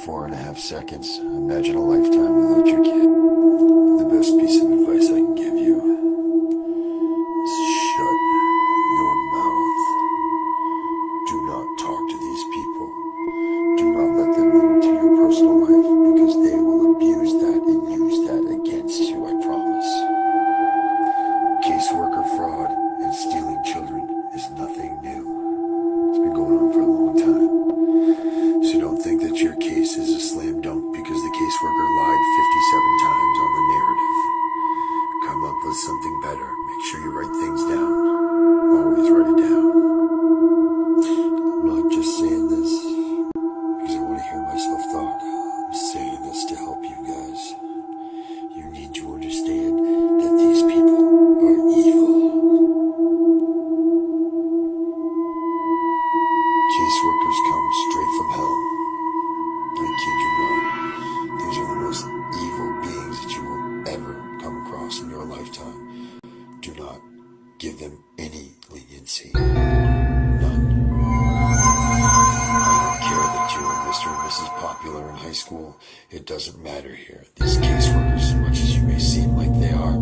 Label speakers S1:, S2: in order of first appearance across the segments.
S1: 4.5 seconds. Imagine a lifetime without your kid. The best piece of advice I can give you is shut your mouth. Do not talk to these people. Do not let them into your personal life because they will abuse that and use that against you, I promise. Caseworker fraud and stealing children is nothing new. It's been going on for a long time. So don't think that your case is a slam dunk because the caseworker lied 57 times on the narrative. Come up with something better. Make sure you write things down. Always write it down. I'm not just saying this because I want to hear myself talk. I'm saying this to help you guys. You need to understand that these people are evil. Caseworkers come straight from hell. I kid you not. These are the most evil beings that you will ever come across in your lifetime. Do not give them any leniency. None. I don't care that you're Mr. and Mrs. Popular in high school. It doesn't matter here. These caseworkers, as much as you may seem like they are,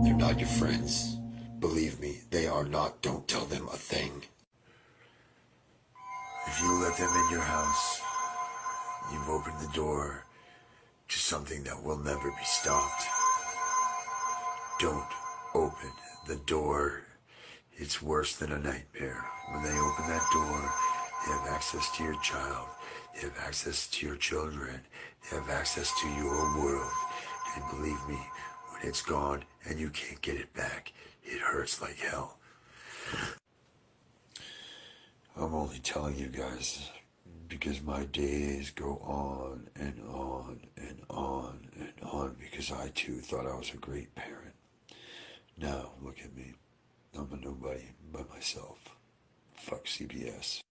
S1: they're not your friends. Believe me, they are not. Don't tell them a thing. If you let them in your house, you've opened the door to something that will never be stopped. Don't open the door. It's worse than a nightmare. When they open that door, they have access to your child. They have access to your children. They have access to your world. And believe me, when it's gone and you can't get it back, it hurts like hell. I'm only telling you guys because my days go on and on and on and on because I too thought I was a great parent. Now, look at me. I'm a nobody by myself. Fuck CPS.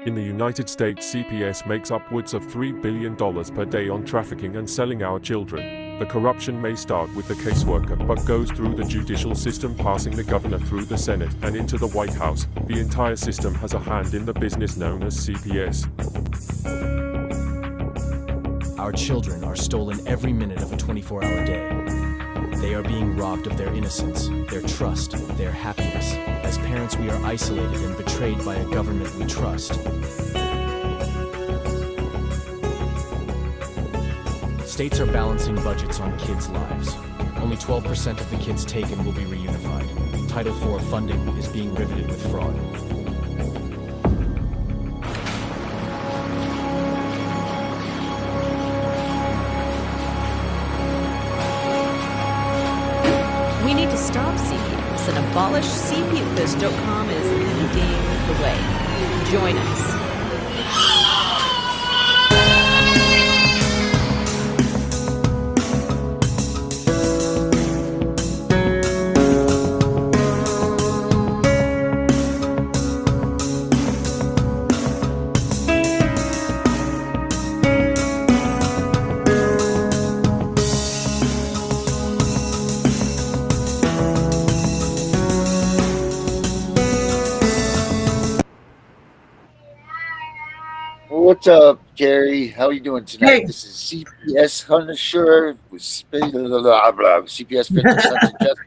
S2: In the United States, CPS makes upwards of $3 billion per day on trafficking and selling our children. The corruption may start with the caseworker, but goes through the judicial system, passing the governor through the Senate and into the White House. The entire system has a hand in the business known as CPS.
S3: Our children are stolen every minute of a 24-hour day. They are being robbed of their innocence, their trust, their happiness. As parents, we are isolated and betrayed by a government we trust. States are balancing budgets on kids' lives. Only 12% of the kids taken will be reunified. Title IV funding is being riveted with fraud.
S4: We need to stop CPS. us and AbolishCPS.com is leading the way. Join us.
S1: What's up, Gary? How are you doing tonight?
S5: Hey.
S1: This is CPS Hunter with CPS Victims Hunter Justice.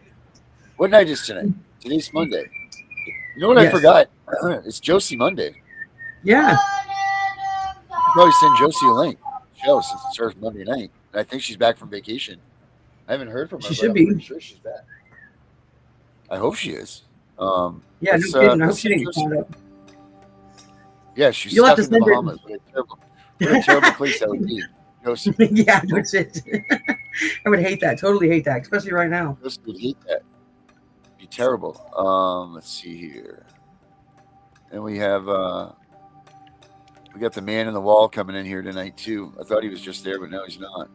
S1: What night is tonight? Today's Monday. You know what I
S5: Yes.
S1: forgot? It's Josie Monday.
S5: Yeah.
S1: Probably send Josie a link. Show since it's her Monday night. And I think she's back from vacation. I haven't heard from her.
S5: She
S1: but
S5: should
S1: I'm
S5: be.
S1: pretty sure she's back. I hope she is.
S5: Yeah, no
S1: let's,
S5: kidding. I
S1: let's
S5: hope she didn't
S1: Josie.
S5: get caught up.
S1: Yeah, she's
S5: You'll have
S1: stuck
S5: to
S1: in the
S5: send her-
S1: Bahamas. What a terrible place that would be. Josie.
S5: Yeah, no shit. I would hate that. Totally hate that, especially right now.
S1: Josie would hate that. Be terrible. Let's see here. And we have we got the man in the wall coming in here tonight too. I thought he was just there, but no, he's not.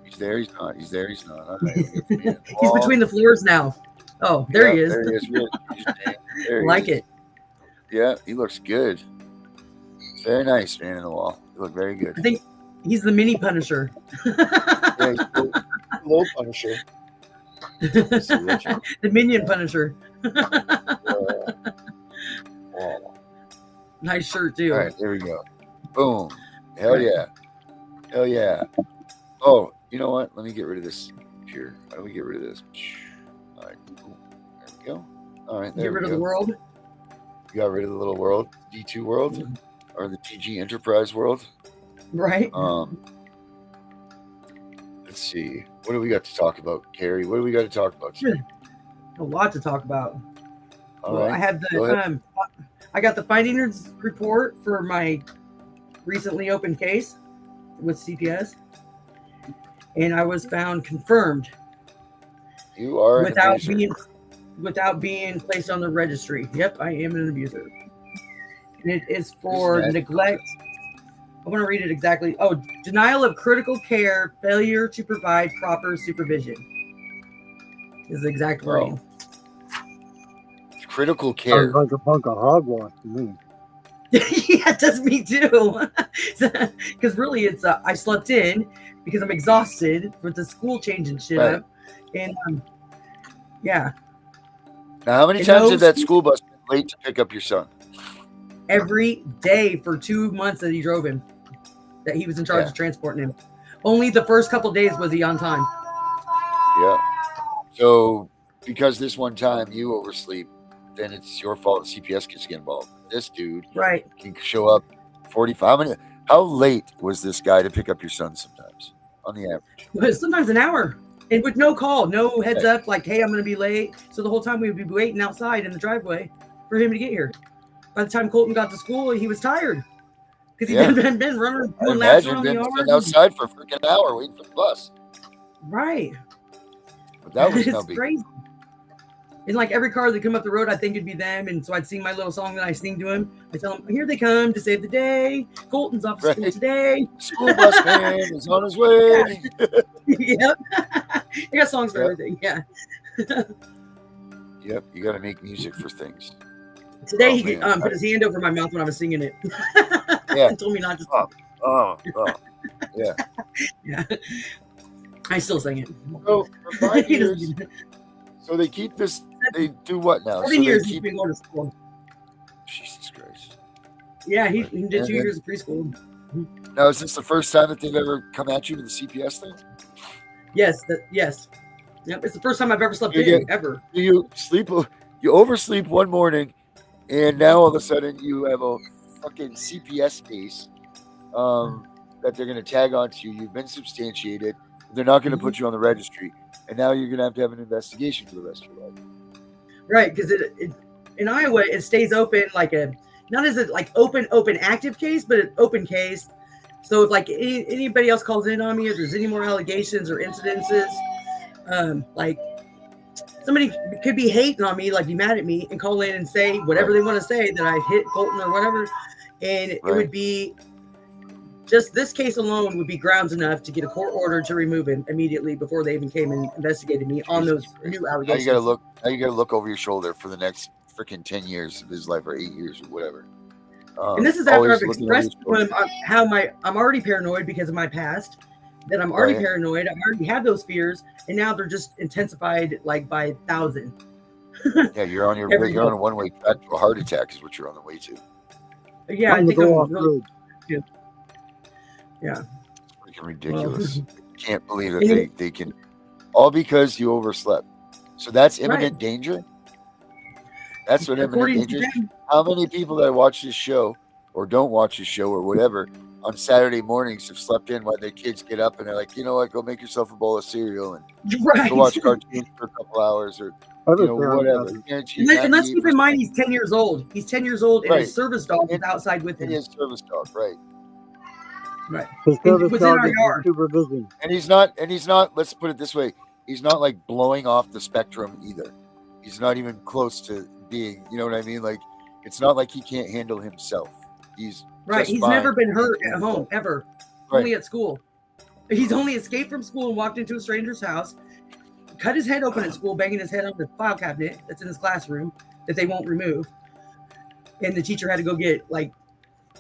S1: He's there, he's not. He's there, he's not. All right, we got the man in the
S5: He's
S1: wall.
S5: between the floors now. Oh, there he is.
S1: There he is. There he
S5: Like
S1: is.
S5: it.
S1: Yeah, he looks good. Very nice, man in the wall. You look very good.
S5: I think he's the mini Punisher.
S1: Yeah, he's a low Punisher.
S5: The minion Punisher. Nice shirt too.
S1: All right, there we go. Boom. Hell yeah. Hell yeah. Oh, you know what? Let me get rid of this here. How do we get rid of this? All right. Cool. There we go. All right. There
S5: Get
S1: we
S5: rid of
S1: go.
S5: the world.
S1: We got rid of the little world, D2 world, or the TG Enterprise world.
S5: Right.
S1: Let's see. What do we got to talk about, Carrie? What do we got to talk about today?
S5: A lot to talk about.
S1: All
S5: Well,
S1: right.
S5: I have
S1: Go ahead.
S5: I got the findings report for my recently opened case with CPS, and I was found confirmed
S1: You are an abuser.
S5: without being placed on the registry. Yep, I am an abuser. And it is for
S1: Isn't that-
S5: neglect. I want to read it exactly. Oh, denial of critical care, failure to provide proper supervision is the exact wording.
S1: Critical care.
S6: Sounds like a bunch of hogwash to me.
S5: Yeah, it does me too. Because really, it's I slept in because I'm exhausted with the school changing shit
S1: Right.
S5: up, and yeah,
S1: Now, how many
S5: It
S1: times did
S5: knows-
S1: that school bus been late to pick up your son?
S5: every day for 2 months that he drove him, that he was in charge
S1: Yeah.
S5: of transporting him. Only the first couple days was he on time.
S1: Yeah. So, because this one time you oversleep, then it's your fault that CPS gets to get involved. This dude
S5: Right.
S1: can show up 45. How late was this guy to pick up your son sometimes on the average?
S5: But sometimes an hour. And with no call, no heads up, like, hey, I'm going to be late. So the whole time we would be waiting outside in the driveway for him to get here. By the time Colton got to school, he was tired. Because
S1: Yeah.
S5: he'd been running,
S1: I
S5: doing laps
S1: imagine
S5: around the
S1: been
S5: yard.
S1: sitting outside for a freaking hour waiting for the bus.
S5: Right.
S1: But that was no
S5: It's
S1: big.
S5: crazy. And like every car that come up the road, I think it'd be them. And so I'd sing my little song that I sing to him. I tell him, here they come to save the day. Colton's off to school
S1: Right.
S5: today.
S1: School bus man is on his way.
S5: Yep. I got songs for
S1: Yep.
S5: everything. Yeah.
S1: Yep, you got to make music for things.
S5: Today
S1: Oh,
S5: he
S1: man.
S5: put his hand over my mouth when I was singing it.
S1: Yeah.
S5: And told me not to.
S1: Oh, yeah.
S5: Yeah. I still sing it.
S1: So for 5
S5: He
S1: years,
S5: doesn't-
S1: so they keep this. They do what now?
S5: 7
S1: So they
S5: years he's
S1: keep.
S5: been going to school.
S1: Jesus Christ.
S5: Yeah, he did
S1: And
S5: 2
S1: then-
S5: years of preschool.
S1: Now, is this the first time that they've ever come at you with the CPS thing?
S5: Yes, yes. Yep, it's the first time I've ever slept
S1: You
S5: in,
S1: get-
S5: ever.
S1: Do you sleep? You oversleep one morning, and now all of a sudden you have a fucking CPS case that they're going to tag onto you. You've been substantiated. They're not going to put you on the registry, and now you're going to have an investigation for the rest of your life.
S5: Right, because it in Iowa it stays open like a not as a like open active case, but an open case. So if like anybody else calls in on me, if there's any more allegations or incidences, like somebody could be hating on me, like be mad at me and call in and say whatever they want to say, that I hit Colton or whatever. And it would be just this case alone would be grounds enough to get a court order to remove him immediately before they even came and investigated me on those new allegations.
S7: Now you gotta look over your shoulder for the next freaking 10 years of his life, or 8 years, or whatever.
S5: And this is after I've expressed to him how I'm already paranoid because of my past, that I'm already paranoid. I already have those fears, and now they're just intensified like by 1,000.
S7: Yeah, you're on a one-way track to a heart attack is what you're on the way to.
S5: Yeah, I think I'm really, yeah.
S7: It's freaking ridiculous. I can't believe that they can, all because you overslept. So that's imminent danger. That's what imminent danger is. How many people that watch this show or don't watch this show or whatever on Saturday mornings have slept in while their kids get up and they're like, you know what, go make yourself a bowl of cereal and go watch cartoons for a couple hours, or whatever.
S5: And let's keep in mind he's 10 years old. He's 10 years old, and his service dog is outside with him.
S7: His service dog, right.
S6: His service
S5: within
S6: dog
S5: our
S6: is
S5: yard.
S6: supervision.
S7: And he's not, let's put it this way, he's not like blowing off the spectrum either. He's not even close to being, you know what I mean? Like, it's not like he can't handle himself. He's
S5: He's never been hurt at home, ever. Only at school. He's only escaped from school and walked into a stranger's house, cut his head open at school, banging his head on the file cabinet that's in his classroom that they won't remove. And the teacher had to go get,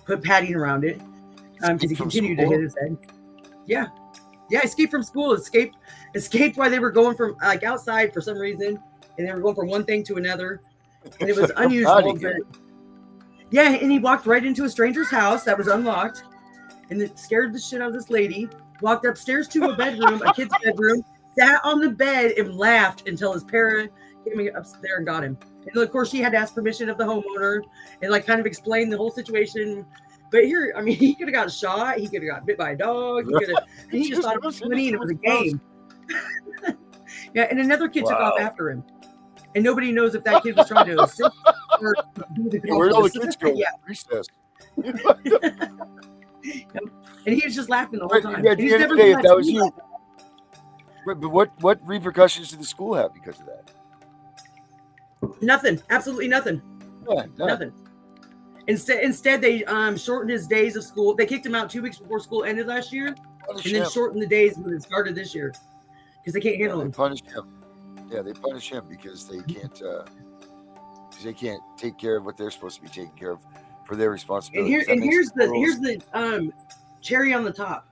S5: put padding around it because he continued to hit his head. Yeah. Yeah, escaped from school, escaped while they were going from, outside for some reason, and they were going from one thing to another. And it was unusual. Yeah, and he walked right into a stranger's house that was unlocked, and it scared the shit out of this lady. Walked upstairs to a bedroom, a kid's bedroom, sat on the bed and laughed until his parent came up there and got him. And of course, she had to ask permission of the homeowner and kind of explain the whole situation. But here, I mean, he could have got shot. He could have got bit by a dog. And he just thought it was funny and it was a game. Yeah, and another kid took off after him. And nobody knows if that kid was trying to assist or do the
S7: where'd all the kids go?
S5: Yeah.
S7: Recess.
S5: And he was just laughing the whole time.
S7: Yeah,
S5: He's never
S7: if that was you. But what repercussions did the school have because of that?
S5: Nothing. Absolutely nothing.
S7: Yeah,
S5: nothing. Instead, they shortened his days of school. They kicked him out 2 weeks before school ended last year, and then shortened the days when it started this year because they can't handle him.
S7: They punished him. Yeah, they punish him because they can't take care of what they're supposed to be taking care of for their responsibility.
S5: And here's the cherry on the top.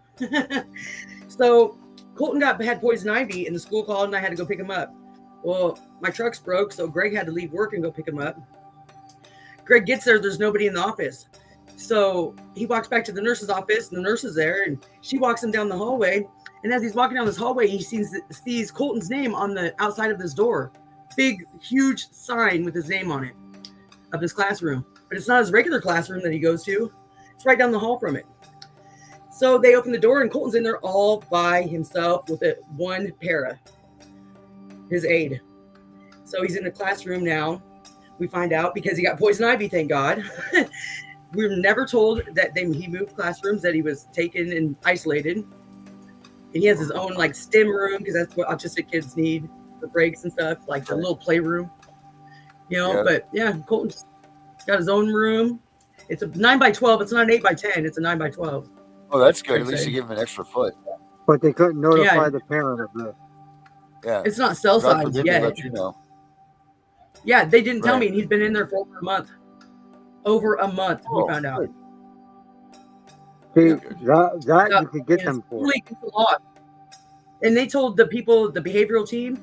S5: So Colton had poison ivy, and the school called, and I had to go pick him up. Well, my truck's broke, so Greg had to leave work and go pick him up. Greg gets there, there's nobody in the office. So he walks back to the nurse's office, and the nurse is there, and she walks him down the hallway. And as he's walking down this hallway, he sees Colton's name on the outside of this door. Big, huge sign with his name on it of his classroom. But it's not his regular classroom that he goes to. It's right down the hall from it. So they open the door, and Colton's in there all by himself with one para, his aide. So he's in the classroom now. We find out because he got poison ivy, thank God. We were never told that he moved classrooms, that he was taken and isolated. And he has his own STEM room because that's what autistic kids need for breaks and stuff, like the little playroom. But yeah, Colton's got his own room. It's a 9x12. It's not an 8x10. It's a 9x12.
S7: Oh, that's good. At least you give him an extra foot.
S6: But they couldn't notify the parent of this.
S7: Yeah.
S5: It's not cell size yet.
S7: Let you know.
S5: Yeah, they didn't tell me, and he's been in there for over a month. Over a month, we found out.
S6: See, that you could get them for.
S5: And they told the people, the behavioral team,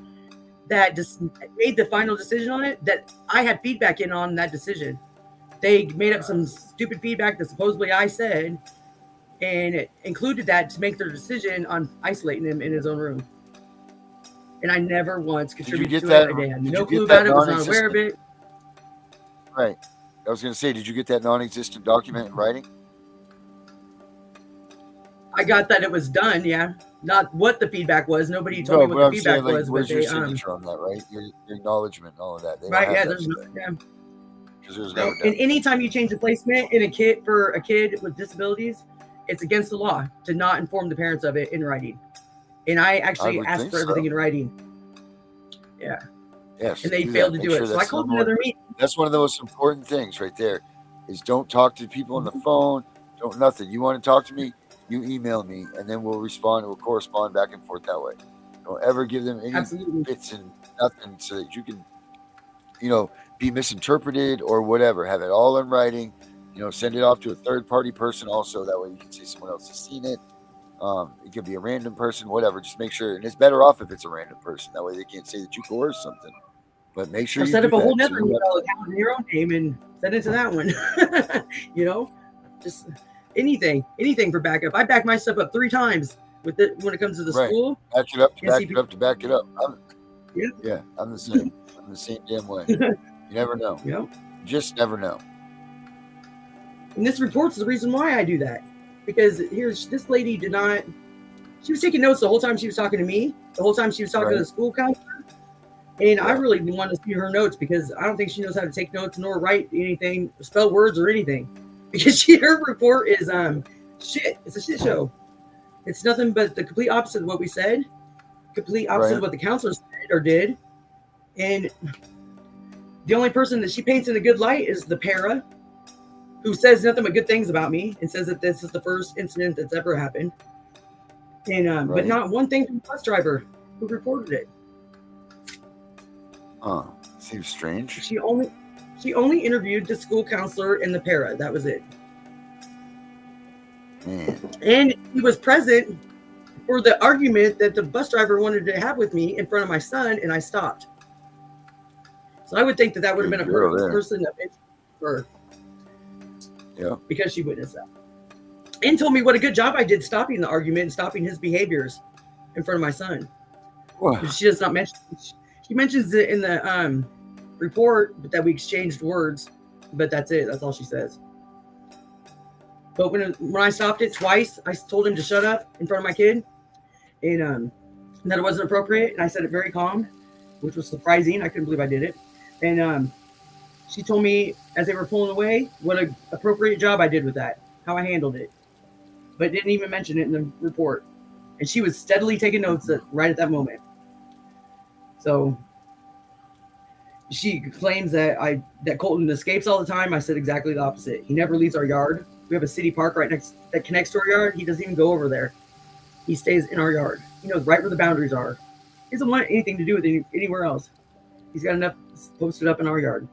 S5: that just made the final decision on it, that I had feedback in on that decision. They made up some stupid feedback that supposedly I said, and it included that to make their decision on isolating him in his own room. And I never once contributed to it. I had no clue about it, was not aware of it.
S7: Right. I was going to say, did you get that non-existent document in writing?
S5: I got that it was done, yeah. Not what the feedback was. Nobody told me what the feedback was.
S7: Where's your signature on that, right? Your acknowledgement and all of that.
S5: Right, yeah, there's no, yeah.
S7: Because there's no doubt.
S5: And anytime you change the placement in a kid for a kid with disabilities, it's against the law to not inform the parents of it in writing. And I actually asked for everything in writing. Yeah.
S7: Yes,
S5: and they
S7: do
S5: failed
S7: that.
S5: to
S7: Make
S5: do
S7: sure
S5: it. So I
S7: that's
S5: called
S7: number one.
S5: another meeting.
S7: That's one of the most important things right there. Is don't talk to people on the phone. Don't nothing. You want to talk to me? You email me, and then we'll respond. We'll correspond back and forth that way. Don't ever give them any
S5: Absolutely.
S7: bits and nothing so that you can, be misinterpreted or whatever. Have it all in writing. Send it off to a third party person also. That way you can say someone else has seen it. It could be a random person, whatever. Just make sure, and it's better off if it's a random person. That way they can't say that you coerced something. But make sure
S5: Or
S7: you
S5: set
S7: do
S5: up a whole
S7: that.
S5: nother email account in your own name and send it to that one. Just anything for backup. I back my stuff up 3 times with it when it comes to the
S7: Right.
S5: school.
S7: Back it up to
S5: and
S7: back
S5: CP
S7: it up to back it up.
S5: Yeah.
S7: I'm the same. I'm the same damn way. You never know.
S5: Yep.
S7: Just never know.
S5: And this report's the reason why I do that. Because this lady she was taking notes the whole time she was talking to me, the whole time she was talking to the school counselor. And I really want to see her notes because I don't think she knows how to take notes nor write anything, spell words or anything. Because her report is shit. It's a shit show. It's nothing but the complete opposite of what we said, complete opposite of what the counselor said or did. And the only person that she paints in a good light is the para, who says nothing but good things about me and says that this is the first incident that's ever happened. And but not one thing from the bus driver who reported it.
S7: Seems strange.
S5: She only interviewed the school counselor and the para. That was it.
S7: Man.
S5: And he was present for the argument that the bus driver wanted to have with me in front of my son, and I stopped. So I would think that would have been a person of interest for her.
S7: Yeah. Because
S5: she witnessed that. And told me what a good job I did stopping the argument and stopping his behaviors in front of my son.
S7: What?
S5: She does not mention. She mentions it in the report that we exchanged words, but that's it. That's all she says. But when I stopped it twice, I told him to shut up in front of my kid, and that it wasn't appropriate. And I said it very calm, which was surprising. I couldn't believe I did it. And she told me as they were pulling away what an appropriate job I did with that, how I handled it, but didn't even mention it in the report. And she was steadily taking notes right at that moment. So she claims that Colton escapes all the time. I said exactly the opposite. He never leaves our yard. We have a city park that connects to our yard. He doesn't even go over there. He stays in our yard. He knows right where the boundaries are. He doesn't want anything to do with anywhere else. He's got enough posted up in our yard.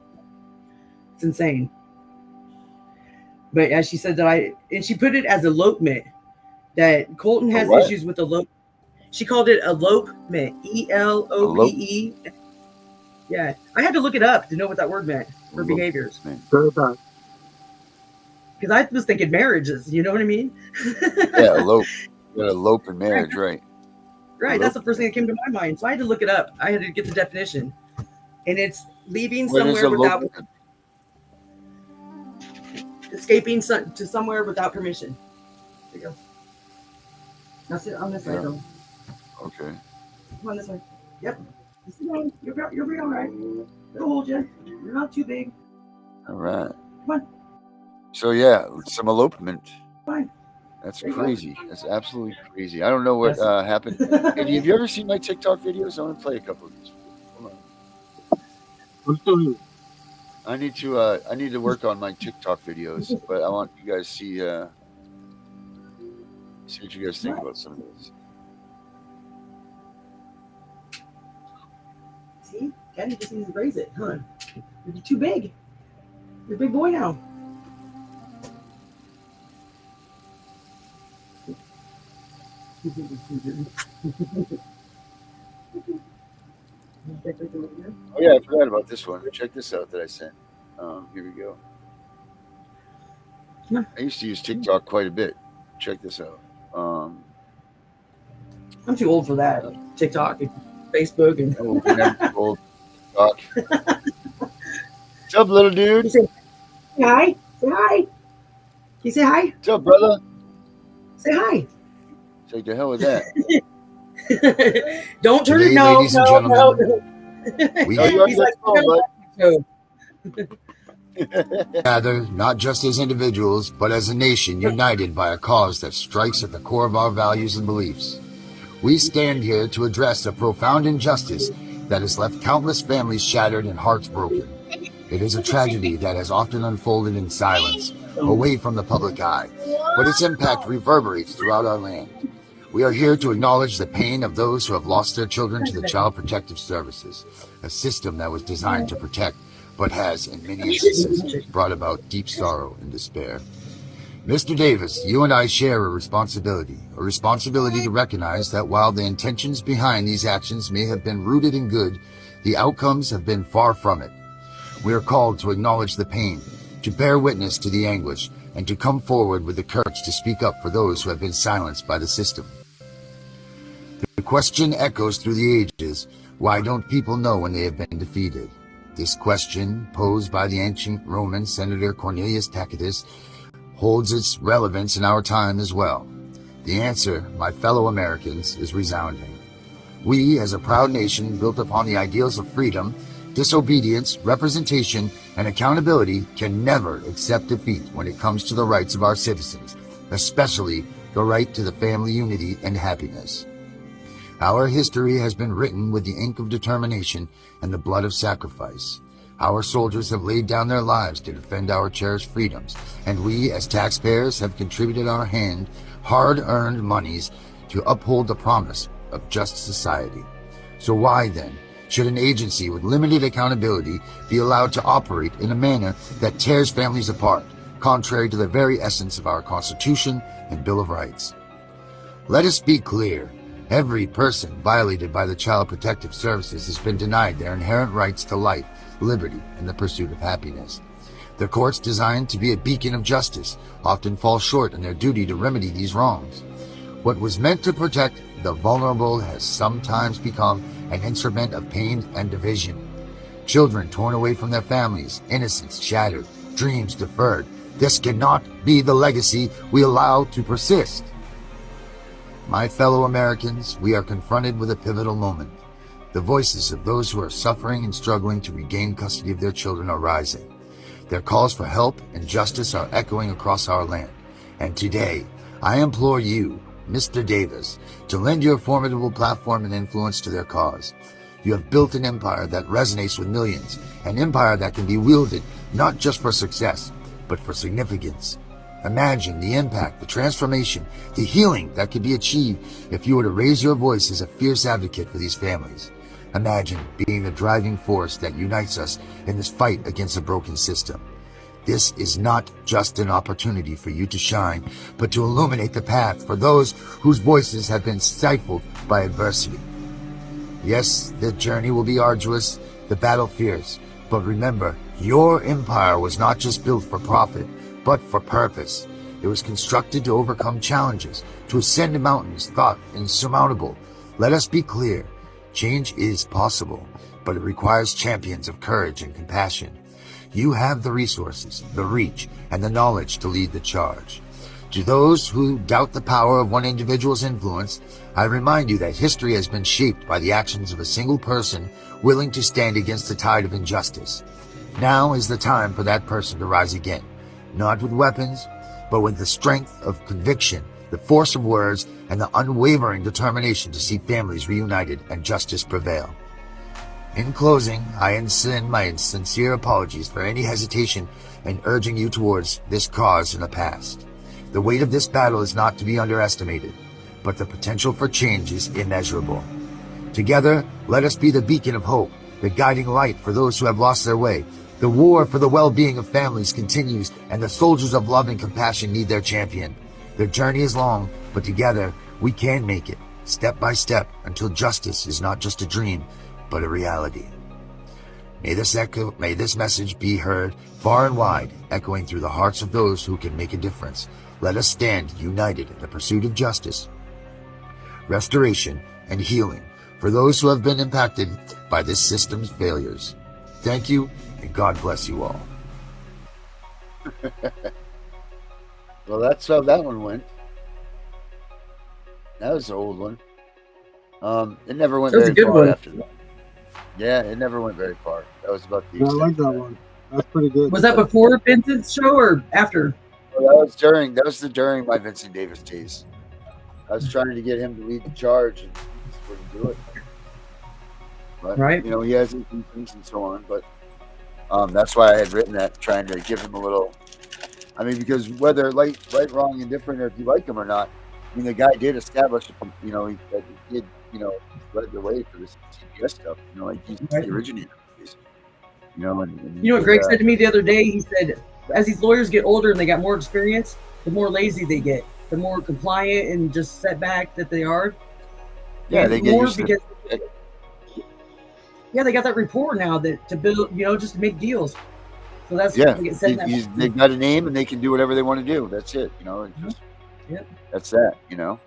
S5: It's insane. But as she said and she put it as elopement, that Colton has issues with elopement. She called it elopement, ELOPE. Yeah, I had to look it up to know what that word meant for behaviors. Because I was thinking marriages, you know what I mean?
S7: Yeah, elope. You gotta elope in marriage, right?
S5: Right, elope. That's the first thing that came to my mind. So I had to look it up. I had to get the definition. And it's leaving somewhere without escaping to somewhere without permission. There you go. Now sit on this side, though.
S7: Okay.
S5: Come on this way. Yep. You'll be all right. It'll hold you. You're not too big.
S7: All right.
S5: Come on.
S7: So yeah, some elopement.
S5: Fine.
S7: That's crazy. That's absolutely crazy. I don't know what happened. Hey, have you ever seen my TikTok videos? I want to play a couple of these. Hold on. I need to work on my TikTok videos, but I want you guys to see what you guys think about some of these.
S5: See, Daddy just needs to raise it, huh? You're too big. You're a big boy now.
S7: Oh yeah, I forgot about this one. Check this out that I sent. Here we go. I used to use TikTok quite a bit. Check this out.
S5: I'm too old for that. TikTok and Facebook and
S7: old TikTok. What's up, little dude?
S5: Say hi. Say hi. Can you say hi?
S7: What's up, brother?
S5: Say hi.
S7: Take the hell with that.
S5: Don't turn
S1: Today,
S5: it no,
S1: ladies and
S5: no,
S1: gentlemen,
S5: no.
S1: we
S5: He's like,
S1: gather not just as individuals, but as a nation united by a cause that strikes at the core of our values and beliefs. We stand here to address a profound injustice that has left countless families shattered and hearts broken. It is a tragedy that has often unfolded in silence, away from the public eye, but its impact reverberates throughout our land. We are here to acknowledge the pain of those who have lost their children to the Child Protective Services, a system that was designed to protect, but has, in many instances, brought about deep sorrow and despair. Mr. Davis, you and I share a responsibility to recognize that while the intentions behind these actions may have been rooted in good, the outcomes have been far from it. We are called to acknowledge the pain, to bear witness to the anguish, and to come forward with the courage to speak up for those who have been silenced by the system. The question echoes through the ages, why don't people know when they have been defeated? This question, posed by the ancient Roman Senator Cornelius Tacitus, holds its relevance in our time as well. The answer, my fellow Americans, is resounding. We, as a proud nation built upon the ideals of freedom, disobedience, representation, and accountability, can never accept defeat when it comes to the rights of our citizens, especially the right to the family unity and happiness. Our history has been written with the ink of determination and the blood of sacrifice. Our soldiers have laid down their lives to defend our cherished freedoms, and we, as taxpayers, have contributed our hard-earned monies to uphold the promise of just society. So why, then, should an agency with limited accountability be allowed to operate in a manner that tears families apart, contrary to the very essence of our Constitution and Bill of Rights? Let us be clear. Every person violated by the Child Protective Services has been denied their inherent rights to life, liberty, and the pursuit of happiness. The courts, designed to be a beacon of justice, often fall short in their duty to remedy these wrongs. What was meant to protect the vulnerable has sometimes become an instrument of pain and division. Children torn away from their families, innocence shattered, dreams deferred. This cannot be the legacy we allow to persist. My fellow Americans, we are confronted with a pivotal moment. The voices of those who are suffering and struggling to regain custody of their children are rising. Their calls for help and justice are echoing across our land. And today, I implore you, Mr. Davis, to lend your formidable platform and influence to their cause. You have built an empire that resonates with millions, an empire that can be wielded not just for success, but for significance. Imagine the impact, the transformation, the healing that could be achieved if you were to raise your voice as a fierce advocate for these families. Imagine being the driving force that unites us in this fight against a broken system. This is not just an opportunity for you to shine, but to illuminate the path for those whose voices have been stifled by adversity. Yes, the journey will be arduous, the battle fierce, but remember, your empire was not just built for profit, but for purpose. It was constructed to overcome challenges, to ascend mountains thought insurmountable. Let us be clear, change is possible, but it requires champions of courage and compassion. You have the resources, the reach, and the knowledge to lead the charge. To those who doubt the power of one individual's influence, I remind you that history has been shaped by the actions of a single person willing to stand against the tide of injustice. Now is the time for that person to rise again, not with weapons, but with the strength of conviction, the force of words, and the unwavering determination to see families reunited and justice prevail. In closing, I extend my sincere apologies for any hesitation in urging you towards this cause in the past. The weight of this battle is not to be underestimated, but the potential for change is immeasurable. Together, let us be the beacon of hope, the guiding light for those who have lost their way. The war for the well-being of families continues, and the soldiers of love and compassion need their champion. Their journey is long, but together we can make it, step by step, until justice is not just a dream, but a reality. May this message be heard far and wide, echoing through the hearts of those who can make a difference. Let us stand united in the pursuit of justice, restoration, and healing for those who have been impacted by this system's failures. Thank you, and God bless you all.
S7: Well, that's how that one went. That was an old one. It never went very far after that. Yeah, it never went very far. That was about the.
S6: I like that one. That's pretty good.
S5: Was that before Vincent's show or after?
S7: Well, that was during. That was during my Vincent Davis days. I was trying to get him to lead the charge, and he just wouldn't do it. But
S5: Right.
S7: you know, he has his things and so on. But that's why I had written that, trying to give him a little. I mean, because whether right, wrong, indifferent, or if you like him or not, I mean, the guy did establish, you know, that he did, you know, led the way for this CPS stuff. You know, like he's
S5: Right.
S7: the originator. You know, and
S5: you know what Greg said to me the other day? He said, as these lawyers get older and they got more experience, the more lazy they get, the more compliant and just set back that they are.
S7: Yeah,
S5: and
S7: they get
S5: more
S7: used
S5: because
S7: to it.
S5: Yeah, they got that rapport now that to build, you know, just to make deals. So that's
S7: Yeah,
S5: they get set in that.
S7: they've got a name and they can do whatever they want to do. That's it. You know, it's just
S5: Yep.
S7: that's that. You know,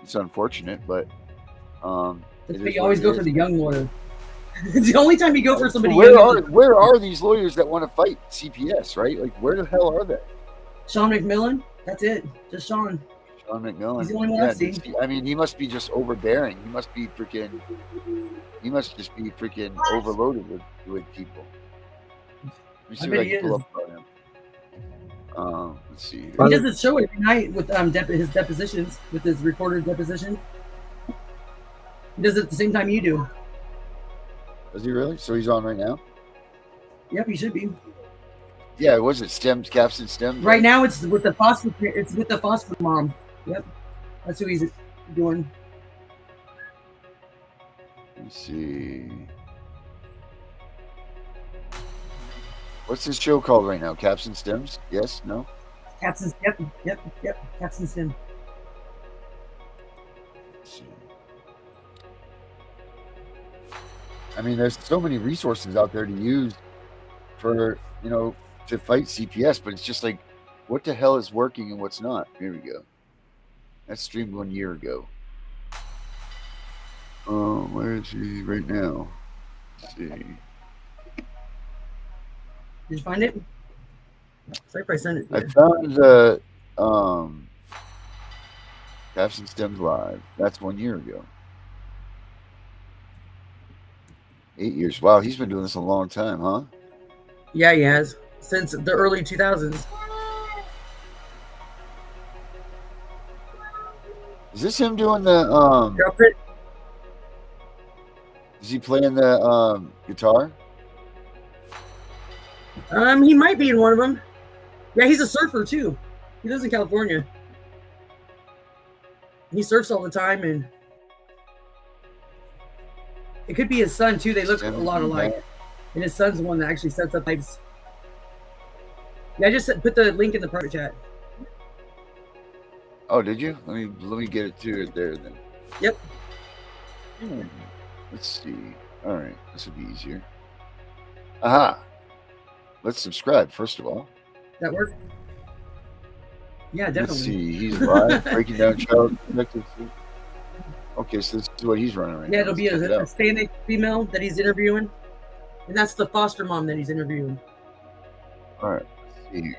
S7: it's unfortunate, but
S5: That's
S7: it
S5: why
S7: is
S5: you
S7: what
S5: always
S7: it
S5: go
S7: is.
S5: for the young lawyer. It's the only time you go for somebody
S7: Where
S5: young.
S7: are these lawyers that want to fight CPS? Right? Like, where the hell are they?
S5: Sean McMillan. That's it. Just Sean.
S7: Sean McMillan.
S5: He's the only one I've seen.
S7: I mean, he must be just overbearing. He must be freaking. He must just be freaking overloaded with people. Let me see what I can pull up about him. Let's see.
S5: He does his show every night with his depositions, with his recorded deposition. He does it at the same time you do.
S7: Does he really? So he's on right now?
S5: Yep, he should be.
S7: Yeah, was it Stems, Captain Stems?
S5: Right now, it's with the foster. It's with the foster mom. Yep, that's who he's doing.
S7: Let's see. What's this show called right now? Captain Stems? Yes? No?
S5: Captain. Yep. Captain Stem.
S7: Let's see. I mean, there's so many resources out there to use for, you know, to fight CPS, but it's just like, what the hell is working and what's not? Here we go. That streamed 1 year ago. Oh, where is he right now? Let's see.
S5: Did you find it? Sorry if I sent it.
S7: I found the Captain Stems Live. That's 1 year ago. 8 years. Wow, he's been doing this a long time, huh?
S5: Yeah, he has. Since the early 2000s.
S7: Is this him doing the is he playing the guitar?
S5: He might be in one of them. Yeah, he's a surfer too. He lives in California. He surfs all the time, and it could be his son too. They look a lot alike, and his son's the one that actually sets up pipes. Yeah, I just put the link in the private chat.
S7: Oh, did you? Let me get it to it there then.
S5: Yep.
S7: Let's see. All right, this will be easier. Aha. Let's subscribe first of all.
S5: That work? Yeah, definitely.
S7: Let's see. He's live breaking down child protective. Okay, so this is what he's running right now.
S5: Yeah, it'll be a Hispanic female that he's interviewing, and that's the foster mom that he's interviewing.
S7: All right. Let's see.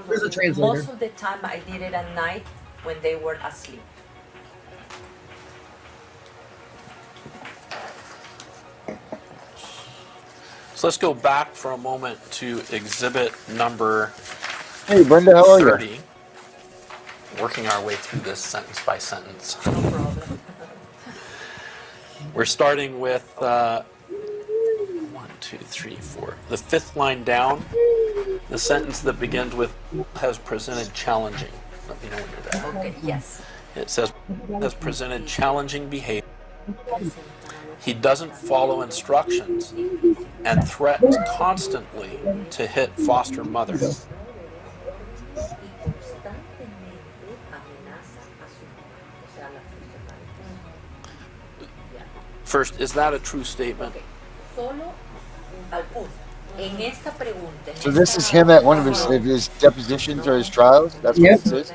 S5: There's a translator.
S8: Most of the time I did it at night when they were asleep.
S9: So let's go back for a moment to exhibit number
S7: Hey, Brenda, how are
S9: 30.
S7: you?
S9: Working our way through this sentence by sentence.
S8: No problem.
S9: We're starting with 1, 2, 3, 4. The fifth line down, the sentence that begins with has presented challenging. Let me know when you're there.
S8: Okay, yes.
S9: It says has presented challenging behavior. He doesn't follow instructions and threatens constantly to hit foster mother. First, is that a true statement?
S7: So this is him at one of his depositions or his trials? That's what it says?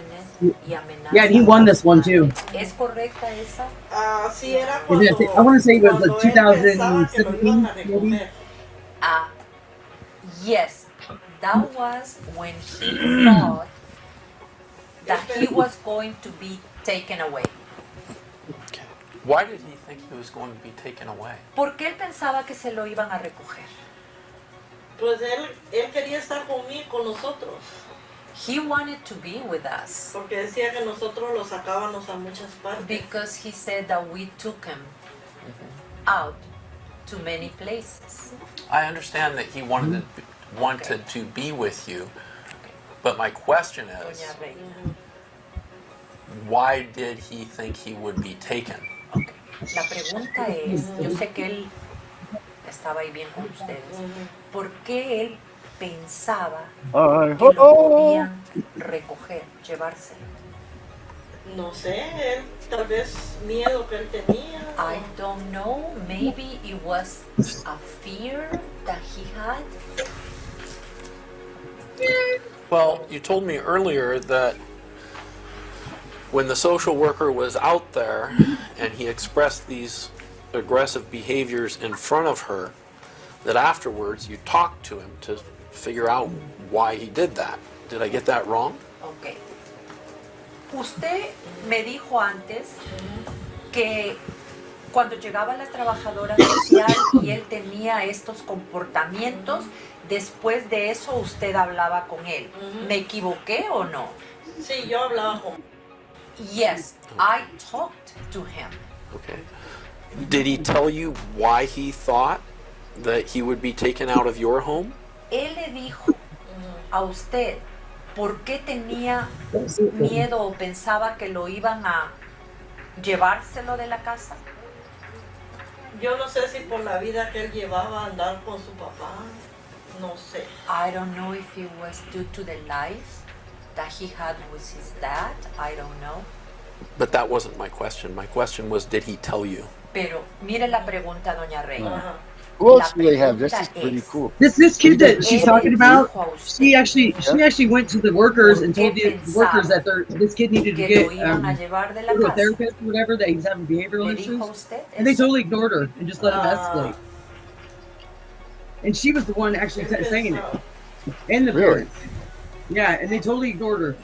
S5: Yeah, and he won this one too. I want to say it was like 2017, maybe.
S8: Yes, that was when he thought that he was going to be taken away.
S9: Okay. Why did he think he was going to be taken away?
S8: Porque él pensaba que se lo iban a recoger.
S10: Pues él quería estar conmigo, con nosotros.
S8: He wanted to be with us.
S10: Porque decía que nosotros lo sacábamos a muchas partes.
S8: Because he said that we took him out to many places.
S9: I understand that he wanted to be with you, but my question is, why did he think he would be taken?
S8: Okay. La pregunta es, yo sé que él estaba ahí bien con ustedes, ¿por qué él pensaba que lo podían recoger, llevarse?
S10: No sé, él, tal vez miedo que él tenía.
S8: I don't know, maybe it was a fear that he had.
S9: Well, you told me earlier that when the social worker was out there and he expressed these aggressive behaviors in front of her, that afterwards you talked to him to figure out why he did that. Did I get that wrong?
S8: Okay. Usted me dijo antes que cuando llegaba la trabajadora social y él tenía estos comportamientos, después de eso usted hablaba con él. ¿Me equivoqué o no?
S10: Sí, yo hablaba con él.
S8: Yes, I talked to him.
S9: Okay. Did he tell you why he thought that he would be taken out of your home?
S8: Él le dijo a usted por qué tenía miedo o pensaba que lo iban a llevárselo de la casa.
S10: Yo no sé si por la vida que él llevaba andar con su papá, no sé.
S8: I don't know if it was due to the life that he had with his dad. I don't know.
S9: But that wasn't my question. My question was, did he tell you?
S8: Pero mire la pregunta, doña Reina.
S7: Who else do they have? This is pretty cool.
S5: This kid that she's talking about, she actually went to the workers and told the workers that this kid needed to get to a therapist or whatever, that he was having behavioral issues, and they totally ignored her and just let him escalate. And she was the one actually saying it, and the parents. Yeah, and they totally ignored her.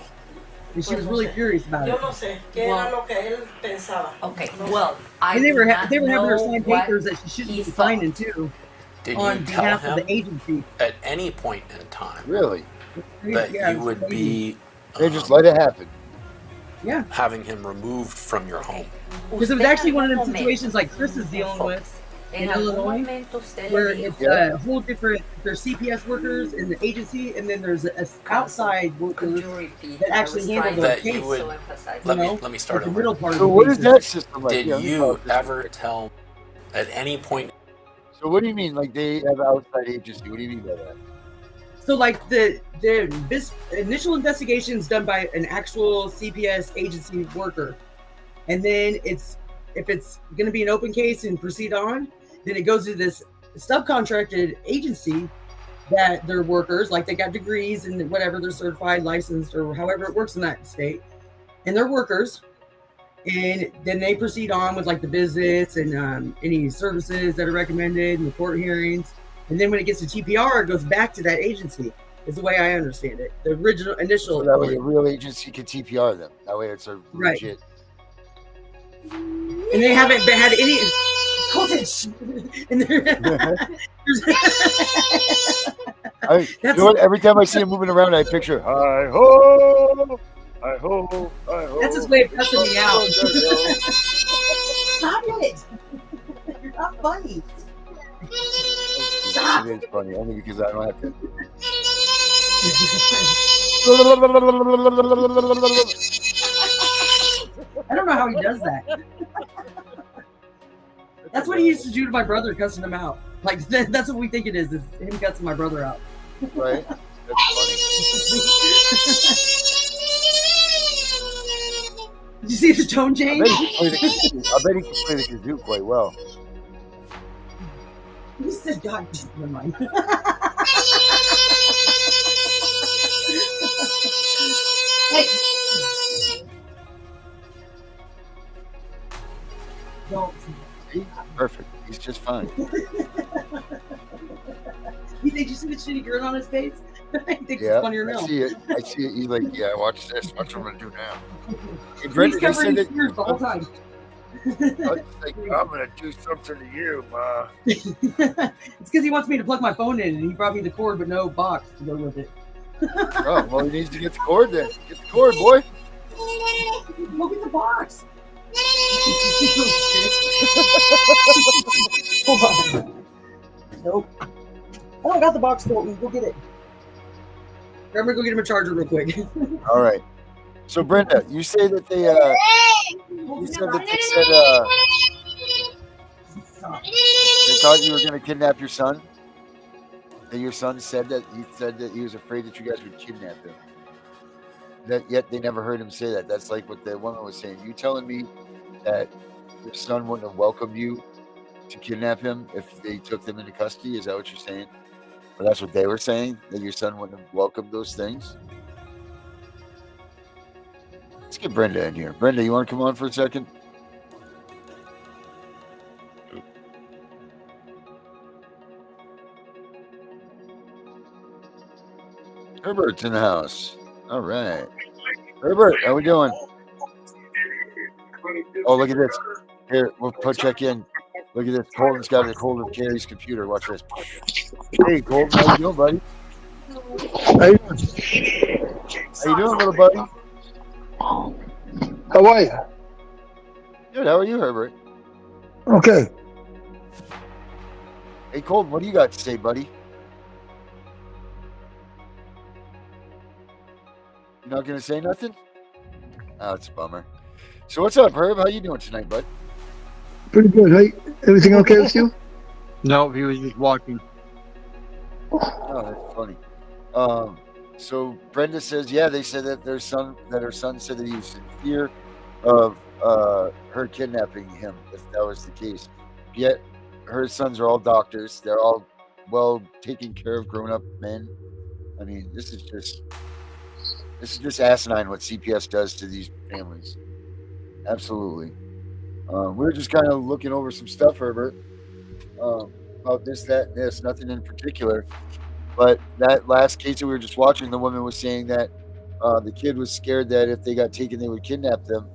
S5: And she was really furious about it.
S10: Yo no sé qué era lo que él pensaba.
S8: Okay, well,
S5: and they were having her sign papers that she shouldn't be signing too.
S9: Did
S5: on
S9: you tell
S5: behalf
S9: him
S5: of the agency
S9: at any point in time
S7: that
S9: you would be
S7: they just let it happen?
S5: Yeah,
S9: having him removed from your home?
S5: Because it was actually one of those situations like Chris is dealing with in Illinois, where it's a whole different. There's CPS workers in the agency, and then there's outside workers that actually handle the case.
S9: Let me start over.
S7: So what is that system like?
S9: Did you ever tell at any point?
S7: So what do you mean? Like they have outside agency? What do you mean by that?
S5: So like this initial investigation is done by an actual CPS agency worker, and then if it's going to be an open case and proceed on, then it goes to this subcontracted agency that they're workers, like they got degrees and whatever, they're certified, licensed, or however it works in that state, and they're workers. And then they proceed on with like the visits and any services that are recommended and the court hearings. And then when it gets to TPR, it goes back to that agency, is the way I understand it. The initial.
S7: So that way a real agency can TPR them. That way it's a legit.
S5: And they haven't had any cottage.
S7: You know what? Every time I see him moving around, I picture hi ho. I hope.
S5: That's his way of cussing me out. Stop it! You're not funny.
S7: Stop. It is funny, only because I don't have to.
S5: I don't know how he does that. That's what he used to do to my brother, cussing him out. Like that's what we think it is him cussing my brother out.
S7: Right? That's funny.
S5: Did you see the tone change?
S7: I bet he can play the kazoo quite well.
S5: You said, God, never mind. Hey. Don't.
S7: See? Perfect. He's just fine.
S5: Did you see the shitty grin on his face? I think it's funnier now.
S7: I see it. He's like, yeah, watch this. Watch what I'm going to do now.
S5: He's covering his ears the whole time.
S7: Like, I'm going to do something to you, Ma.
S5: It's because he wants me to plug my phone in, and he brought me the cord, but no box to go with it.
S7: Oh, well, he needs to get the cord then. Get the cord, boy.
S5: Look at the box. Hold on. Nope. Oh, I got the box, Colton. Go get it. I'm gonna go get him a charger real quick.
S7: All right. So Brenda, you say that they they thought you were going to kidnap your son. That your son said that he was afraid that you guys would kidnap him. That yet they never heard him say that. That's like what the woman was saying. You telling me that your son wouldn't have welcomed you to kidnap him if they took them into custody? Is that what you're saying? Or that's what they were saying, that your son wouldn't have welcomed those things? Let's get Brenda in here. Brenda, you want to come on for a second? Herbert's in the house. All right. Herbert, how we doing? Oh, look at this. Here, we'll check in. Look at this. Colton's got a hold of Carrie's computer. Watch this. Hey, Colton, how you doing, buddy?
S11: How you
S7: doing, little buddy?
S11: How are you?
S7: Good. How are you, Herbert?
S11: Okay.
S7: Hey, Colton, what do you got to say, buddy? You're not going to say nothing? Oh, it's a bummer. So what's up, Herb? How you doing tonight, bud?
S11: Pretty good. Hey, everything okay with you?
S6: No, he was just walking.
S7: Oh, that's funny. So Brenda says, yeah, they said that her son said that he was in fear of her kidnapping him, if that was the case. Yet her sons are all doctors. They're all well taken care of grown-up men. I mean, this is just asinine what CPS does to these families. Absolutely. We're just kind of looking over some stuff, Herbert, about this, that, and this. Nothing in particular. But that last case that we were just watching, the woman was saying that the kid was scared that if they got taken, they would kidnap them,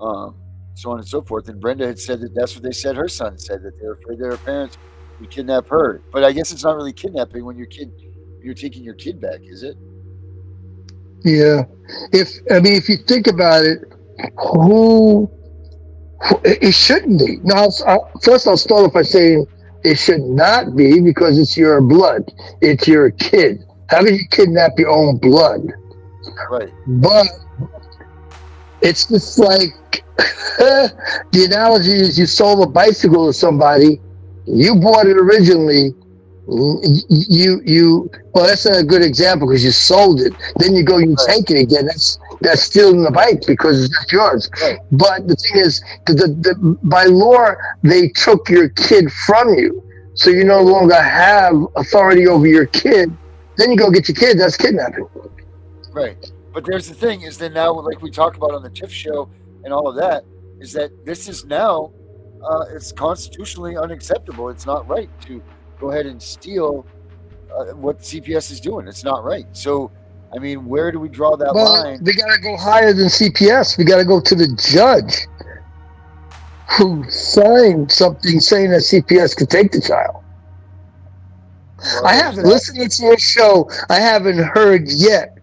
S7: so on and so forth. And Brenda had said that that's what they said her son said, that they're afraid that her parents would kidnap her. But I guess it's not really kidnapping when you're taking your kid back, is it?
S11: Yeah. If you think about it, it shouldn't be. Now, first I'll start off by saying it should not be, because it's your blood. It's your kid. How can you kidnap your own blood?
S7: Right.
S11: But it's just like the analogy is you sold a bicycle to somebody, you bought it originally. Well, that's not a good example because you sold it. Then you go, you take it again. That's stealing the bike because it's not yours.
S7: Right.
S11: But the thing is, by law, they took your kid from you, so you no longer have authority over your kid. Then you go get your kid. That's kidnapping.
S7: Right. But there's the thing is that now, like we talk about on the TIFF show and all of that, is that this is now it's constitutionally unacceptable. It's not right to go ahead and steal what CPS is doing. It's not right. So, I mean, where do we draw that line?
S11: We got to go higher than CPS. We got to go to the judge who signed something saying that CPS could take the child. Well, I haven't listened to your show. I haven't heard yet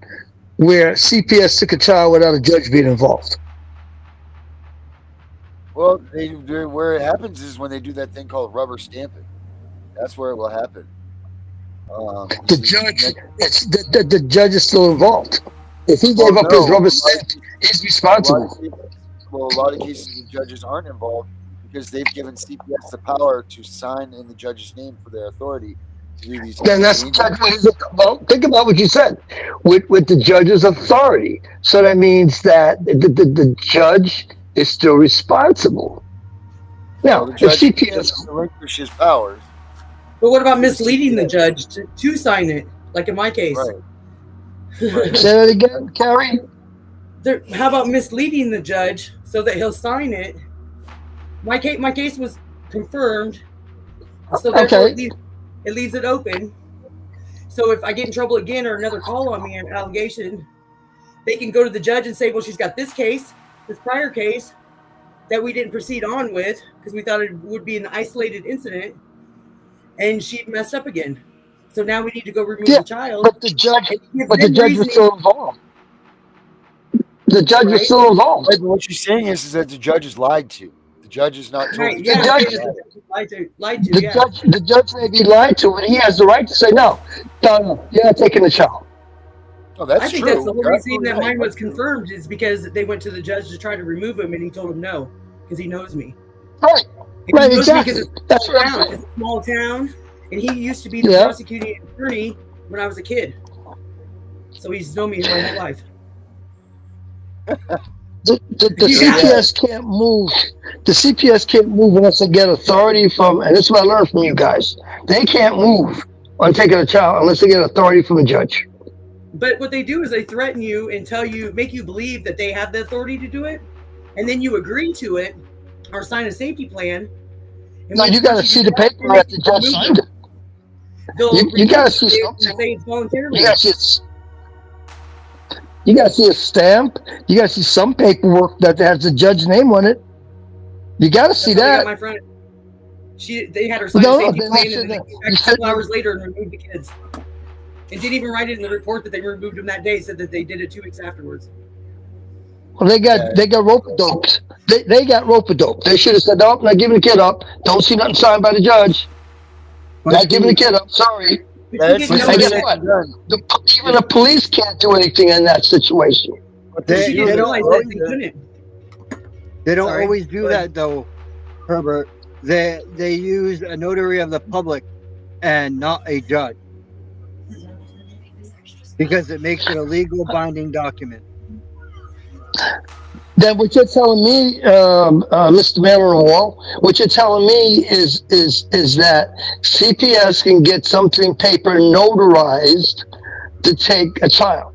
S11: where CPS took a child without a judge being involved.
S7: Well, where it happens is when they do that thing called rubber stamping. That's where it will happen. The judge is still involved. If he gave up his rubber stamp, he's responsible. A lot of cases, the judges aren't involved because they've given CPS the power to sign in the judge's name for their authority to do these.
S11: Then that's well, think about what you said with the judge's authority. So that means that the judge is still responsible. Now,
S7: the judge
S11: if CPS
S7: relinquishes powers.
S5: But what about misleading the judge to sign it, like in my case?
S7: Right.
S11: Say that again, Carrie?
S5: How about misleading the judge so that he'll sign it? My case was confirmed, so therefore it leaves it open. So if I get in trouble again or another call on me, an allegation, they can go to the judge and say, well, she's got this case, this prior case that we didn't proceed on with because we thought it would be an isolated incident. And she messed up again. So now we need to go remove
S11: Yeah,
S5: the child.
S11: but the judge,
S5: And give
S11: but the
S5: them
S11: judge was
S5: reasoning,
S11: still involved. The judge was
S5: right?
S11: still involved.
S7: Right, but what you're saying is that the judge is lied to. The judge is not told
S5: Right.
S7: the
S5: Yeah.
S11: The
S7: truth.
S11: judge,
S5: Okay. Lied to.
S11: the
S5: Yeah.
S11: judge, the judge may be lied to, and he has the right to say no. No, you're not taking the child.
S7: No,
S5: I
S7: that's
S5: think that's
S7: true.
S5: the whole
S7: You're
S5: reason
S7: absolutely
S5: that
S7: right.
S5: mine was
S7: That's true.
S5: confirmed is because they went to the judge to try to remove him, and he told him no because he knows me.
S11: Right,
S5: And
S11: right,
S5: he knows me because
S11: exactly.
S5: it's a
S11: That's
S5: small
S11: what I'm
S5: town.
S11: saying.
S5: It's a small town, and he used to be the
S11: Yeah.
S5: prosecuting attorney when I was a kid. So he's known me my whole life.
S11: The
S5: Yeah.
S11: CPS can't move. The CPS can't move unless they get authority from, and this is what I learned from you guys. They can't move on taking a child unless they get authority from a judge.
S5: But what they do is they threaten you and tell you, make you believe that they have the authority to do it, and then you agree to it or sign a safety plan. And
S11: No, you got to
S5: once
S11: see
S5: do
S11: the
S5: that,
S11: paper that the judge signed it.
S5: they'll
S11: You got to
S5: remove
S11: see
S5: it and
S11: something.
S5: say it's voluntarily.
S11: You got to see you got to see a stamp. You got to see some paperwork that has the judge's name on it. You got to see
S5: That's how they got
S11: that.
S5: my friend. They had her sign a
S11: No,
S5: safety
S11: then
S5: plan,
S11: they said
S5: and then
S11: that
S5: they
S11: you
S5: came back a
S11: said
S5: couple hours later and removed the kids. And didn't even write it in the report that they removed them that day. Said that they did it 2 weeks afterwards.
S11: well, they got rope doped. They got rope doped. They should have said, "Nope, not giving the kid up. Don't see nothing signed by the judge. Not giving the kid up. Sorry."
S7: That's
S11: And
S7: easily
S11: guess
S7: said
S11: what?
S7: and done.
S11: Even the police can't do anything in that situation.
S7: But
S5: She
S7: they
S5: didn't
S6: don't
S5: realize that
S6: always-
S5: they couldn't.
S6: They don't
S5: Sorry.
S6: always do
S5: Go ahead.
S6: that though, Herbert. They use a notary of the public and not a judge because it makes it a legal binding document.
S11: Then what you're telling me, Mr. Man on the Wall, what you're telling me is that CPS can get something paper notarized to take a child.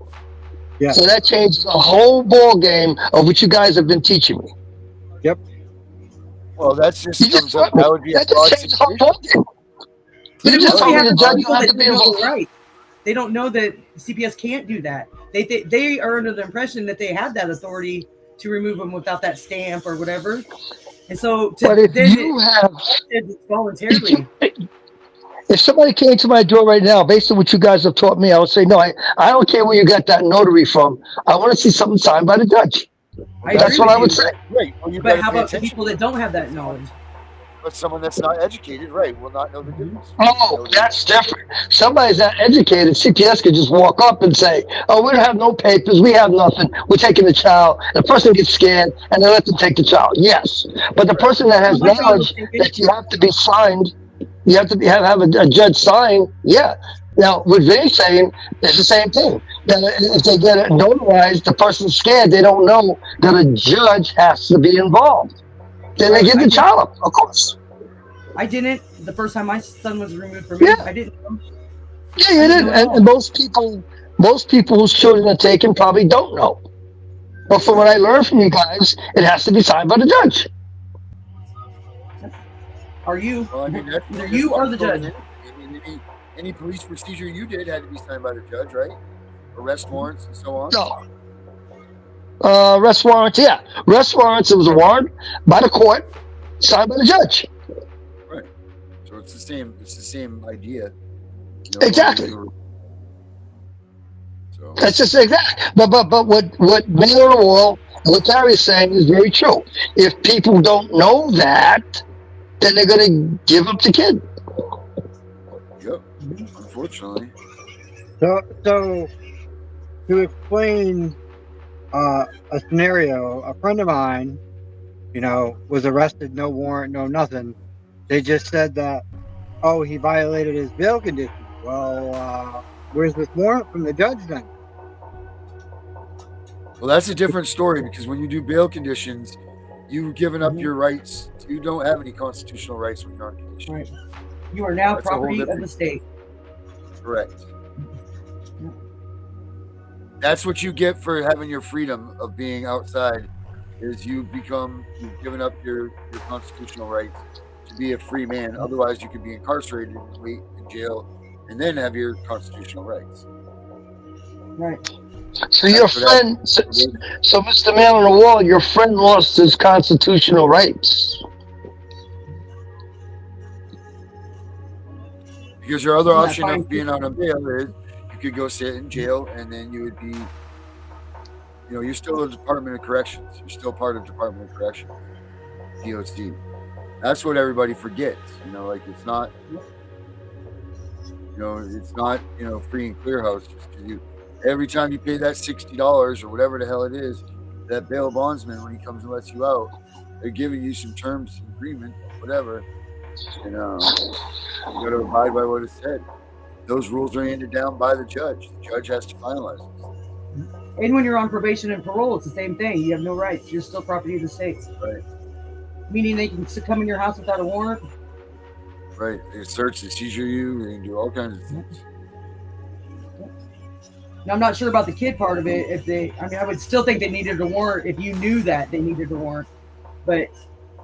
S6: Yeah.
S11: So that changes the whole ball game of what you guys have been teaching me.
S6: Yep.
S7: Well, that's just
S11: You
S7: comes
S11: just
S7: up.
S11: taught me.
S7: That would be a
S11: That
S7: fraud
S11: just changed the whole
S7: situation.
S11: ball game.
S5: But
S11: You
S5: it
S11: just
S5: mostly
S11: told me the
S5: happens
S11: judge
S5: to people
S11: don't have
S5: that
S11: to be
S5: don't know
S11: involved.
S5: they're right. They don't know that CPS can't do that. They are under the impression that they have that authority to remove them without that stamp or whatever. And so,
S11: But if you have,
S5: it's voluntarily.
S11: if somebody came to my door right now, based on what you guys have taught me, I would say, no, I don't care where you got that notary from. I want to see something signed by the judge. That's what I would say.
S7: Right. Well, you
S5: But
S7: gotta
S5: how
S7: pay
S5: about the
S7: attention.
S5: people that don't have that knowledge?
S7: But someone that's not educated, right, will not know the difference.
S11: Oh, that's different. Somebody's not educated. CPS could just walk up and say, "Oh, we don't have no papers. We have nothing. We're taking the child." The person gets scared, and they let them take the child. Yes, but the person that has
S5: My child was
S11: knowledge
S5: taken.
S11: that you have to be signed, you have to have a judge sign. Yeah. Now, what Vinny's saying is the same thing. That if they get it notarized, the person's scared. They don't know that a judge has to be involved. Then they
S5: Right,
S11: give
S5: I
S11: the
S5: did-
S11: child up, of course.
S5: I didn't. The first time my son was removed from me,
S11: Yeah.
S5: I didn't know.
S11: Yeah, you did. And most people whose children are taken probably don't know. But from what I learned from you guys, it has to be signed by the judge.
S5: Are you?
S7: Well, I mean, that's
S5: Either you or the judge.
S7: Any police procedure you did had to be signed by the judge, right? Arrest warrants and so on.
S11: No. Arrest warrants, yeah. Arrest warrants, it was a warrant by the court, signed by the judge.
S7: Right. So it's the same. It's the same idea. You know,
S11: Exactly.
S7: So
S11: That's just exact. But what Mayor on the Wall and what Terry's saying is very true. If people don't know that, then they're going to give up the kid.
S7: yep. Unfortunately.
S6: So to explain a scenario, a friend of mine, was arrested, no warrant, no nothing. They just said that, oh, he violated his bail conditions. Well, where's this warrant from the judge then?
S7: Well, that's a different story because when you do bail conditions, you've given up your rights. You don't have any constitutional rights when you're on condition.
S5: Right. You are now
S7: That's a whole
S5: property of
S7: different-
S5: the state.
S7: Correct. That's what you get for having your freedom of being outside. Is you've given up your constitutional rights to be a free man. Otherwise, you could be incarcerated and wait in jail, and then have your constitutional rights.
S5: Right.
S11: So your friend, so Mr. Man on the Wall, your friend lost his constitutional rights.
S7: Because your other
S5: Yeah,
S7: option
S5: fine.
S7: of being on a bail is you could go sit in jail, and then you would be, you're still a Department of Corrections. You're still part of Department of Corrections, DOC. That's what everybody forgets. Like it's not, it's not, free and clear house just because every time you pay that $60 or whatever the hell it is, that bail bondsman, when he comes and lets you out, they're giving you some terms of agreement, whatever, and you got to abide by what it said. Those rules are handed down by the judge. The judge has to finalize this.
S5: And when you're on probation and parole, it's the same thing. You have no rights. You're still property of the state.
S7: Right.
S5: Meaning they can come in your house without a warrant.
S7: Right. They search, they seizure you, they can do all kinds of things.
S5: Now, I'm not sure about the kid part of it. I would still think they needed a warrant if you knew that they needed a warrant. But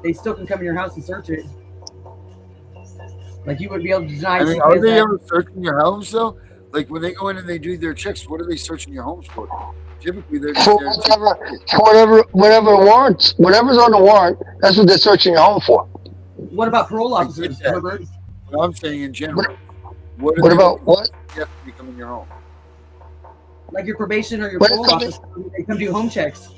S5: they still can come in your house and search it. Like you wouldn't be able to deny.
S7: Are they ever searching your house though? Like when they go in and they do their checks, what are they searching your homes for? Typically, they're just
S11: whatever warrants, whatever's on the warrant, that's what they're searching your home for.
S5: What about parole officers, Herbert?
S7: What I'm saying in general. What
S11: about what?
S7: You have to become in your home.
S5: Like your probation or your parole officer, they come do home checks.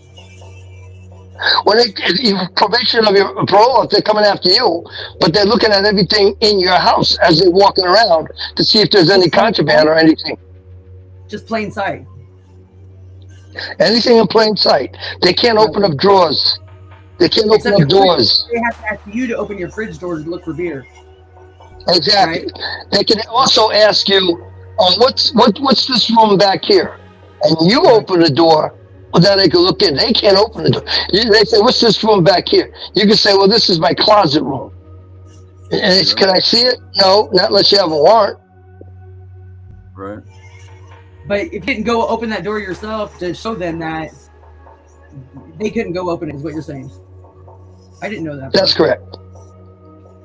S11: When your probation of your parole, they're coming after you, but they're looking at everything in your house as they're walking around to see if there's any contraband or anything.
S5: Just plain sight.
S11: Anything in plain sight. They can't open up drawers. They can't open up doors.
S5: They have to ask you to open your fridge doors to look for beer.
S11: Exactly. Right? They can also ask you, what's this room back here? And you open the door. Well, then they can look in. They can't open the door. They say, what's this room back here? You can say, well, this is my closet room. And can I see it? No, not unless you have a warrant.
S7: Right.
S5: But if you didn't go open that door yourself to show them that, they couldn't go open it, is what you're saying. I didn't know that.
S11: That's correct.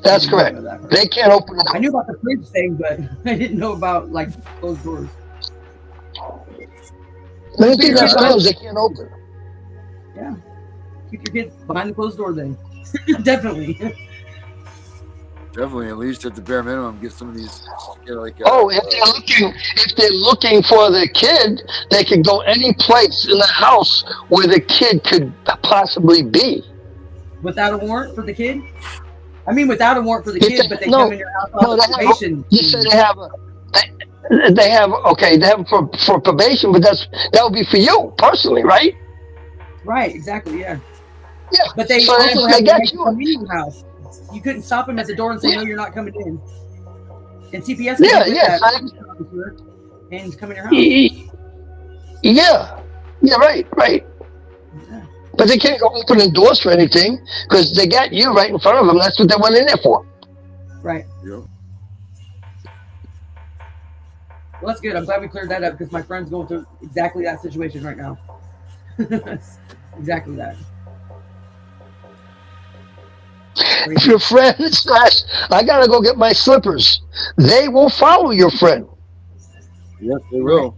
S11: That's correct. They can't open it.
S5: I knew about the fridge thing, but I didn't know about like closed doors.
S11: Anything that's closed, they can't open.
S5: Yeah. Keep your kids behind the closed door then. Definitely.
S7: Definitely, at least at the bare minimum, get some of these.
S11: If they're looking for the kid, they can go any place in the house where the kid could possibly be.
S5: Without a warrant for the kid? I mean, without a warrant for the kid, but they come in your house on probation.
S11: You said they have for probation, but that would be for you personally, right?
S5: Right, exactly, yeah.
S11: Yeah,
S5: but they
S11: so
S5: also have
S11: to
S5: come in your house. You couldn't stop them at the door and say, no, you're not coming in. And CPS and come in your house.
S11: Yeah, right. Yeah. But they can't go opening doors for anything because they got you right in front of them. That's what they went in there for.
S5: Right.
S7: Yeah.
S5: Well, that's good. I'm glad we cleared that up because my friend's going through exactly that situation right now. Exactly that.
S11: If your friend says, I gotta go get my slippers, they will follow your friend.
S7: Yes, they will.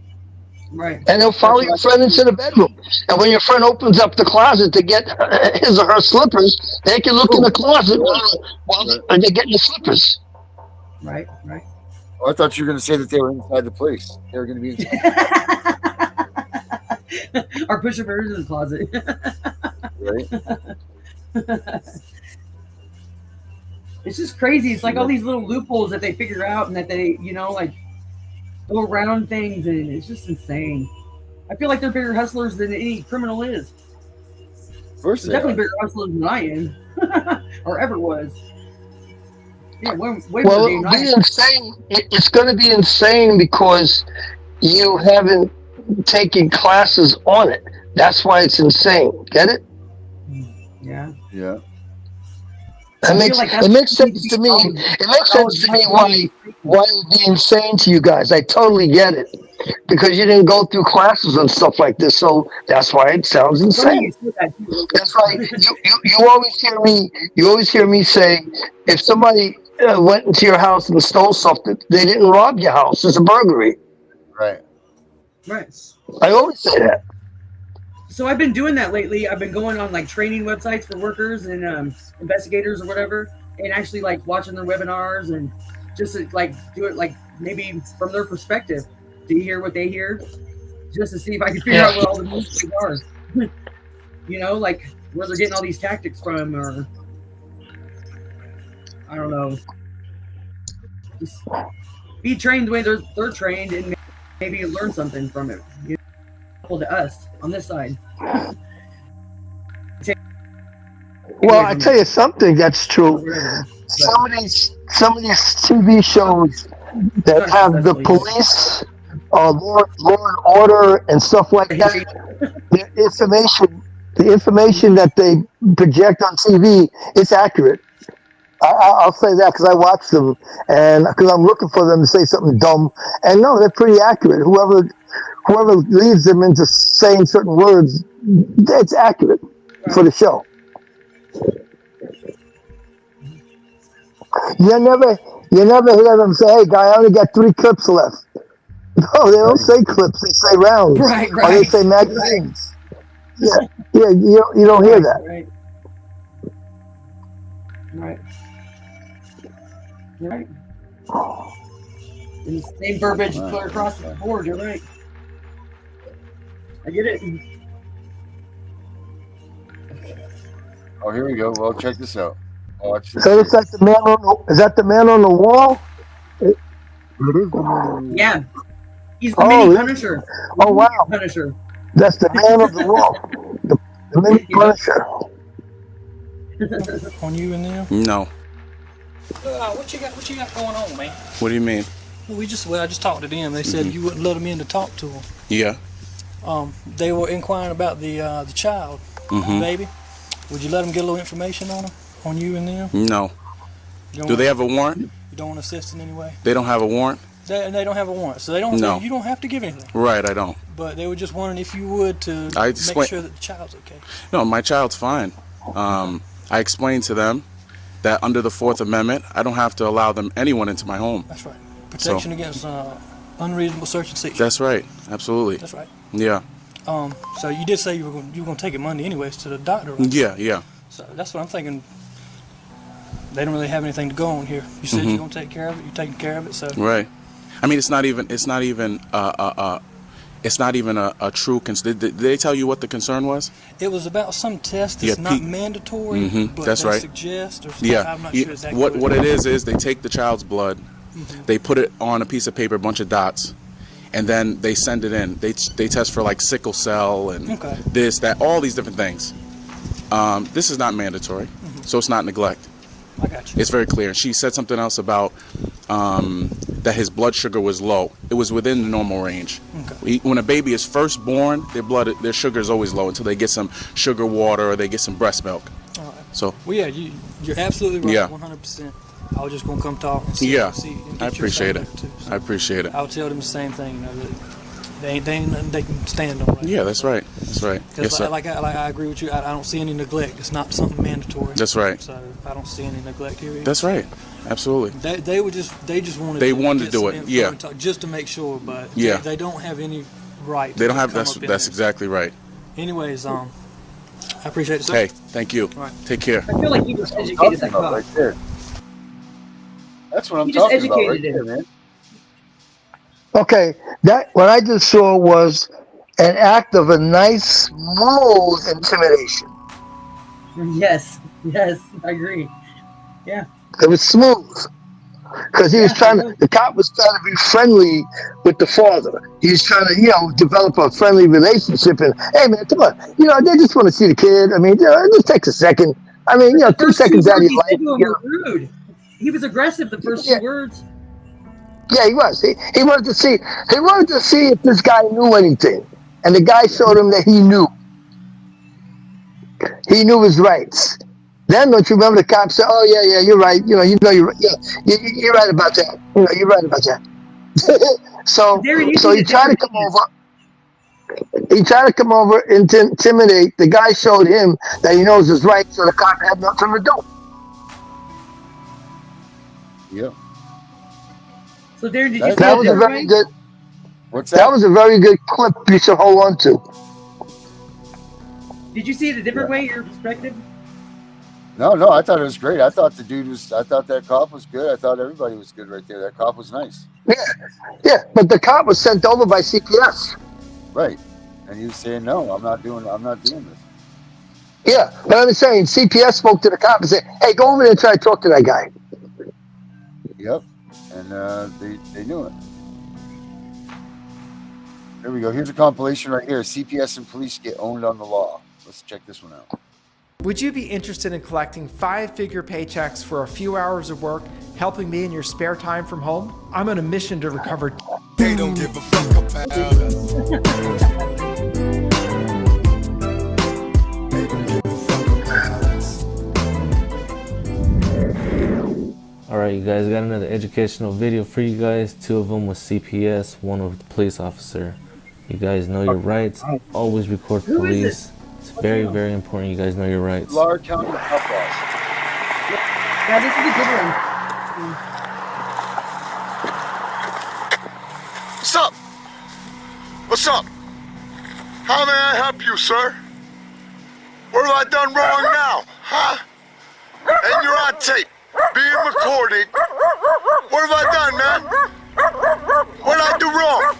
S5: Right.
S11: And they'll follow your friend into the bedroom. And when your friend opens up the closet to get his or her slippers, they can look in the closet while they're getting the slippers.
S5: Right.
S7: Oh, I thought you were going to say that they were inside the place. They were going to be inside.
S5: Or push them into the closet.
S7: Right.
S5: It's just crazy. It's like all these little loopholes that they figure out and that they, like go around things, and it's just insane. I feel like they're bigger hustlers than any criminal is.
S7: Of course
S5: they're definitely bigger hustlers than I am, or ever was. Yeah, way
S11: well, it'll be insane. It's going to be insane because you haven't taken classes on it. That's why it's insane. Get it?
S5: Yeah.
S7: Yeah.
S11: It makes sense to me. It makes sense to me why it would be insane to you guys. I totally get it because you didn't go through classes and stuff like this. So that's why it sounds insane. That's right. You always hear me. You always hear me say, if somebody went into your house and stole something, they didn't rob your house. It's a burglary.
S7: Right.
S11: I always say that.
S5: So I've been doing that lately. I've been going on like training websites for workers and investigators or whatever, and actually like watching their webinars and just to, like, do it like maybe from their perspective, to hear what they hear, just to see if I can figure out what all the moves are. You know, like where they're getting all these tactics from, or I don't know. Just be trained the way they're trained, and maybe learn something from it. You know, to us on this side.
S11: Well, I tell you something that's true. Some of these TV shows that have the police, law and order, and stuff like that, the information that they project on TV, it's accurate. I'll say that because I watch them, and because I'm looking for them to say something dumb, and no, they're pretty accurate. Whoever leads them into saying certain words, it's accurate for the show. You never hear them say, "Hey, guy, I only got 3 clips left." No, they don't say clips; they say rounds, or they say magazines. Right. Yeah, you don't hear that.
S5: Right. You're right. And the same verbiage clear across the board. You're right. I get it.
S7: Oh, here we go. Well, check this out. Watch this.
S11: So it's like the man on is that the man on the wall?
S7: It is the man.
S5: Yeah. He's the mini Punisher.
S11: Oh, wow.
S5: Punisher.
S11: That's the man of the wall. The mini Punisher.
S12: On you and them?
S13: No.
S12: What you got going on, man?
S13: What do you mean?
S12: Well, I just talked to them. They said you wouldn't let them in to talk to them.
S13: Yeah.
S12: They were inquiring about the child, the baby. Would you let them get a little information on them, on you and them?
S13: No. Do they have a warrant?
S12: You don't want to assist in any way?
S13: They don't have a warrant?
S12: They don't have a warrant, so they don't.
S13: No.
S12: You don't have to give anything.
S13: Right, I don't.
S12: But they were just wondering if you would to make sure that the child's okay.
S13: No, my child's fine. I explained to them that under the 4th Amendment, I don't have to allow anyone into my home.
S12: That's right. Protection against unreasonable search and seizure.
S13: That's right. Absolutely.
S12: That's right.
S13: Yeah.
S12: So you did say you were going to take it Monday anyways to the doctor, right?
S13: Yeah.
S12: So that's what I'm thinking. They don't really have anything to go on here. You said you're going to take care of it. You're taking care of it. So
S13: right. I mean, it's not even a true concern. Did they tell you what the concern was?
S12: It was about some test that's not mandatory, but
S13: that's
S12: they
S13: right.
S12: suggest. Or
S13: Yeah.
S12: I'm not sure exactly
S13: what it is they take the child's blood, they put it on a piece of paper, a bunch of dots, and then they send it in. They test for like sickle cell and this, that, all these different things. This is not mandatory, so it's not neglect.
S12: I got you.
S13: It's very clear. She said something else about that his blood sugar was low. It was within the normal range. Okay. When a baby is first born, their sugar is always low until they get some sugar water or they get some breast milk.
S12: All right.
S13: So.
S12: Well, yeah, you're absolutely right.
S13: Yeah.
S12: 100%. I was just gonna come talk and see.
S13: Yeah.
S12: And
S13: I appreciate it.
S12: Too, so
S13: I appreciate it.
S12: I'll tell them the same thing. That they ain't nothing they can stand on. Right?
S13: Yeah, that's right. That's right. Yes, sir.
S12: Like I agree with you. I don't see any neglect. It's not something mandatory.
S13: That's right.
S12: So I don't see any neglect here either.
S13: That's right. Absolutely.
S12: They just wanted.
S13: They wanted to do it. Yeah.
S12: Just to make sure, but
S13: yeah.
S12: They don't have any right.
S13: They don't have. That's exactly right.
S12: Anyways, I appreciate it, sir.
S13: Hey, thank you.
S12: All right.
S13: Take care.
S5: I feel like you just educated that cop.
S7: Right there. That's what I'm
S5: You just
S7: talking about right
S5: educated
S7: there,
S5: him.
S7: man.
S11: Okay, that what I just saw was an act of a nice, smooth intimidation.
S5: Yes, I agree. Yeah.
S11: It was smooth. Because he was the cop was trying to be friendly with the father. He was trying to, develop a friendly relationship. And, hey, man, come on. They just want to see the kid. I mean, it just takes a second. I mean, 2 seconds out of your life.
S5: Rude. He was aggressive the first 2 words.
S11: Yeah, he was. He wanted to see. He wanted to see if this guy knew anything, and the guy showed him that he knew. He knew his rights. Then, don't you remember the cop said, "Oh yeah, you're right. You're right. Yeah, you're right about that. You're right about that." so he tried to come over. He tried to come over and to intimidate. The guy showed him that he knows his rights, so the cop had nothing to do.
S7: Yeah.
S5: So Darren, did you
S11: that was a very good.
S7: What's that?
S11: That was a very good clip you should hold on to.
S5: Did you see it a different way, your perspective?
S7: No, I thought it was great. I thought that cop was good. I thought everybody was good right there. That cop was nice.
S11: Yeah, but the cop was sent over by CPS.
S7: Right. And he was saying, no, I'm not doing this.
S11: Yeah, but I'm saying CPS spoke to the cop and said, hey, go over there and try to talk to that guy.
S7: Yep. And they knew it. There we go. Here's a compilation right here. CPS and police get owned on the law. Let's check this one out.
S14: Would you be interested in collecting 5-figure paychecks for a few hours of work, helping me in your spare time from home? I'm on a mission to recover.
S15: They don't give a fuck about us. They don't give a fuck about us.
S16: Alright, you guys, got another educational video for you guys. 2 of them with CPS, 1 with the police officer. You guys know your rights. Always record police. It's very, very important you guys know your rights.
S7: Laura County Health Laws.
S5: Yeah, this is a good one.
S15: What's up? What's up? How may I help you, sir? What have I done wrong now? Huh? And you're on tape, being recorded. What have I done, man? What did I do wrong?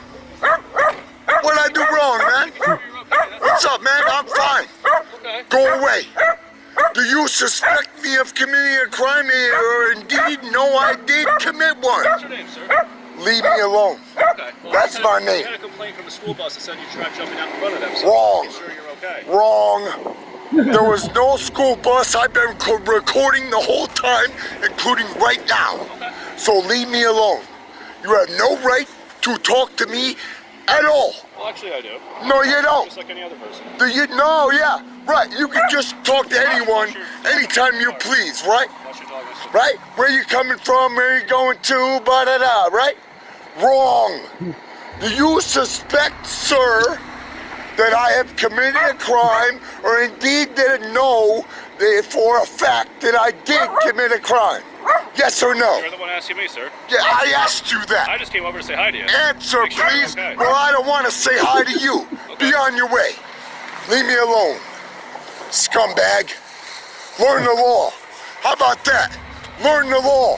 S15: What did I do wrong, man? What's up, man? I'm fine. Go away. Do you suspect me of committing a crime or indeed no, I did commit one?
S17: What's your name, sir?
S15: Leave me alone.
S17: Okay. Well,
S15: That's my name.
S17: You had a complaint from the school bus that said you tried jumping out in front of them. So
S15: Wrong.
S17: I'm sure you're okay.
S15: Wrong. There was no school bus. I've been recording the whole time, including right now.
S17: Okay.
S15: So leave me alone. You have no right to talk to me at all.
S17: Well, actually, I do.
S15: No, you don't.
S17: Just like any other person.
S15: Do you? No, yeah, right. You can just talk to anyone anytime you please, right? Right? Where you coming from? Where you going to? Ba-da-da, right? Wrong. Do you suspect, sir, that I have committed a crime or indeed didn't know that for a fact that I did commit a crime? Yes or no?
S17: You're the one asking me, sir.
S15: Yeah, I asked you that.
S17: I just came over to say hi to you.
S15: Answer,
S17: Make sure you're
S15: please.
S17: okay.
S15: Well, I don't want to say hi to you. Be on your way. Leave me alone, scumbag. Learn the law. How about that? Learn the law.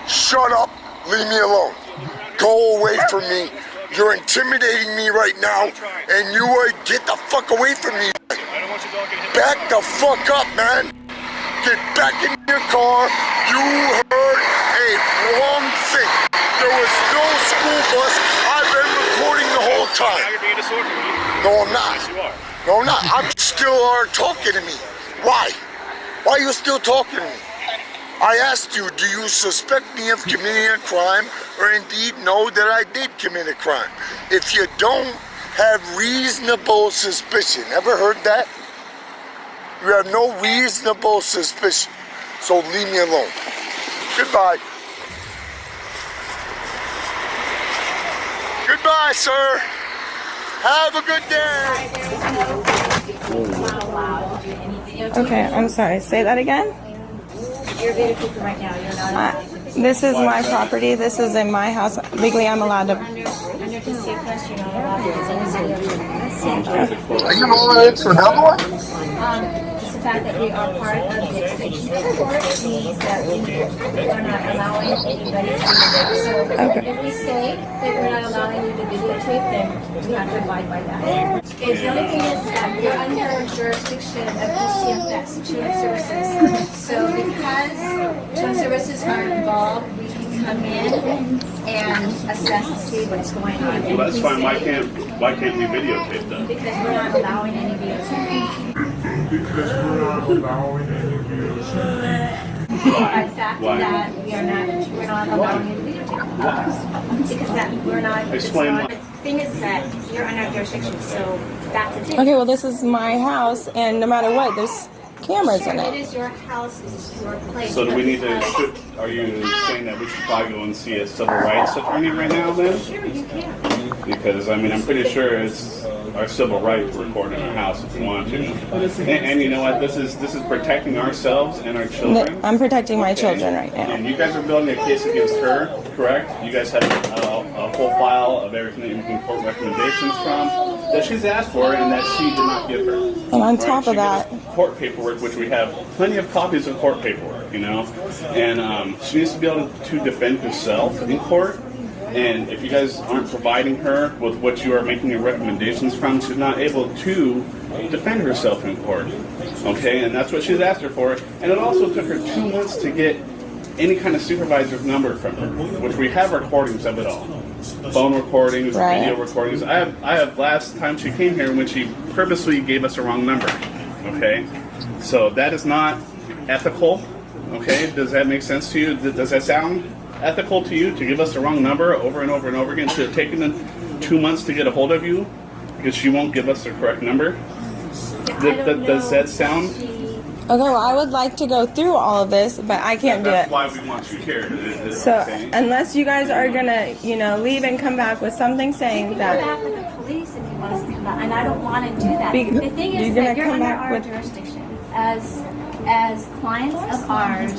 S15: Shut up. Leave me alone. Go away from me. You're intimidating me right now, and you would get the fuck away from me. Back the fuck up, man. Get back in your car. You heard a wrong thing. There was no school bus. I've been recording the whole time.
S17: Now you're being disorderly.
S15: No, I'm not.
S17: Yes, you are.
S15: No, I'm not. I'm still talking to me. Why? Why are you still talking to me? I asked you, do you suspect me of committing a crime or indeed know that I did commit a crime? If you don't have reasonable suspicion, ever heard that? You have no reasonable suspicion, so leave me alone. Goodbye. Goodbye, sir. Have a good day.
S18: Okay, I'm sorry. Say that again?
S19: You're videotaping right now. You're not.
S18: This is my property. This is in my house. Legally, I'm allowed to.
S19: Under CPS, you're not allowed to.
S11: Are you rolling it for another one?
S19: Just the fact that we are part of the extension report means that we are not allowing anybody to videotape. So if we say that we're not allowing you to videotape, then we have to abide by that. Okay, the only thing is that you're under jurisdiction of CFS, Children's Services. So because Children's Services are involved, we can come in and assess and see what's going on.
S17: Well, that's fine. Why can't we videotape that?
S19: Because we're not allowing any videotaping.
S17: Because we're not allowing any
S19: By the fact that we're not allowing you to videotape. Because that we're not.
S17: Explain
S19: why. The thing is that you're under jurisdiction, so that's the thing.
S18: Okay, well, this is my house, and no matter what, there's cameras in
S19: It
S18: it.
S19: is your house, it is your place.
S17: So do we need to? Are you saying that we should probably go and see a civil rights attorney right now, then?
S19: Sure, you can.
S17: Because I mean, I'm pretty sure it's our civil right to record in our house if we want to. And you know what? This is protecting ourselves and our children.
S18: I'm protecting my children right now.
S17: And you guys are building a case against her, correct? You guys have a whole file of everything that you can court recommendations from. that she's asked for and that she did not give her.
S18: And on top of
S17: She
S18: that,
S17: gives us court paperwork, which we have plenty of copies of court paperwork, you know, and she needs to be able to defend herself in court. And if you guys aren't providing her with what you are making your recommendations from, she's not able to defend herself in court. Okay, and that's what she's asked her for. And it also took her 2 months to get any kind of supervisor's number from her, which we have recordings of it all. Phone recordings, video recordings. I have last time she came here when she purposely gave us a wrong number. Okay, so that is not ethical. Okay, does that make sense to you? Does that sound ethical to you, to give us the wrong number over and over and over again, to have taken them 2 months to get a hold of you because she won't give us the correct number? Does that sound?
S18: okay, well, I would like to go through all of this, but I can't do
S17: That's
S18: it.
S17: why we want you here. is
S18: So,
S17: what I'm saying.
S18: unless you guys are gonna, leave and come back with something saying
S19: Come
S18: that.
S19: back with the police if you want us to come back, and I don't want to do that.
S18: Be-
S19: The thing
S18: you're
S19: is
S18: gonna
S19: that you're
S18: come
S19: under
S18: back
S19: our
S18: with-
S19: jurisdiction as clients of ours.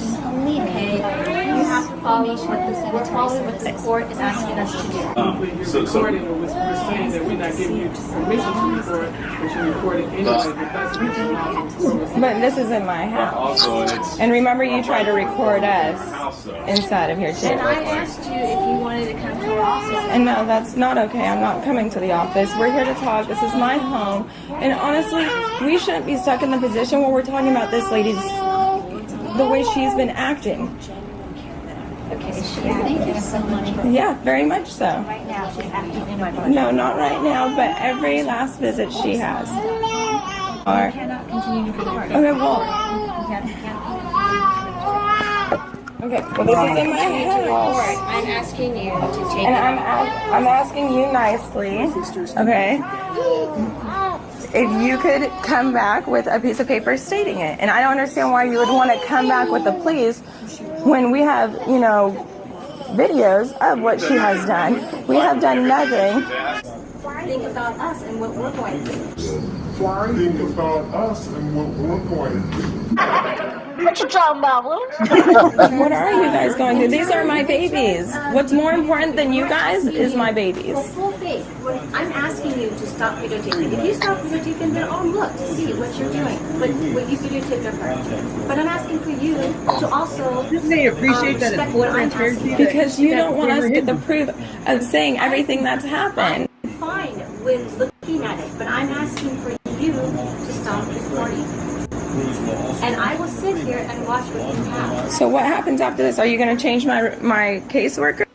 S19: Okay, you have to follow what the court is asking us to do.
S17: So
S20: Recording, we're saying that we're not giving you permission to record, but you recorded anyway, but that's what you're allowed to record.
S18: But this is in my house.
S17: Also, it's
S18: And remember, you tried to record us inside of here too.
S19: And I asked you if you wanted to come to our office.
S18: And no, that's not okay. I'm not coming to the office. We're here to talk. This is my home. And honestly, we shouldn't be stuck in the position where we're talking about this lady's, the way she's been acting.
S19: Okay, thank you so much.
S18: Yeah, very much so.
S19: Right now, she's acting in my body.
S18: No, not right now, but every last visit she has.
S19: You cannot continue to record.
S18: Okay, well. Okay, well, this is in my house.
S19: I'm asking you to take
S18: And I'm asking you nicely, okay, if you could come back with a piece of paper stating it. And I don't understand why you would want to come back with the please when we have, videos of what she has done. We have done nothing.
S19: think about us and what we're going to do.
S15: Think about us and what we're going to do.
S19: What you talking about,
S18: What are you guys going through? These are my babies. What's more important than you guys is my babies.
S19: For full faith, I'm asking you to stop videotaping. If you stop videotaping, then I'll look to see what you're doing. But what you videotaped of her. But I'm asking for you to also
S5: They appreciate that
S19: respect
S5: it's
S19: what
S5: full
S19: I'm
S5: transparency.
S19: asking.
S18: Because you don't want us to get the proof of saying everything that's happened.
S19: I'm fine with looking at it, but I'm asking for you to stop recording. And I will sit here and watch what you have.
S18: So what happens after this? Are you going to change my caseworker?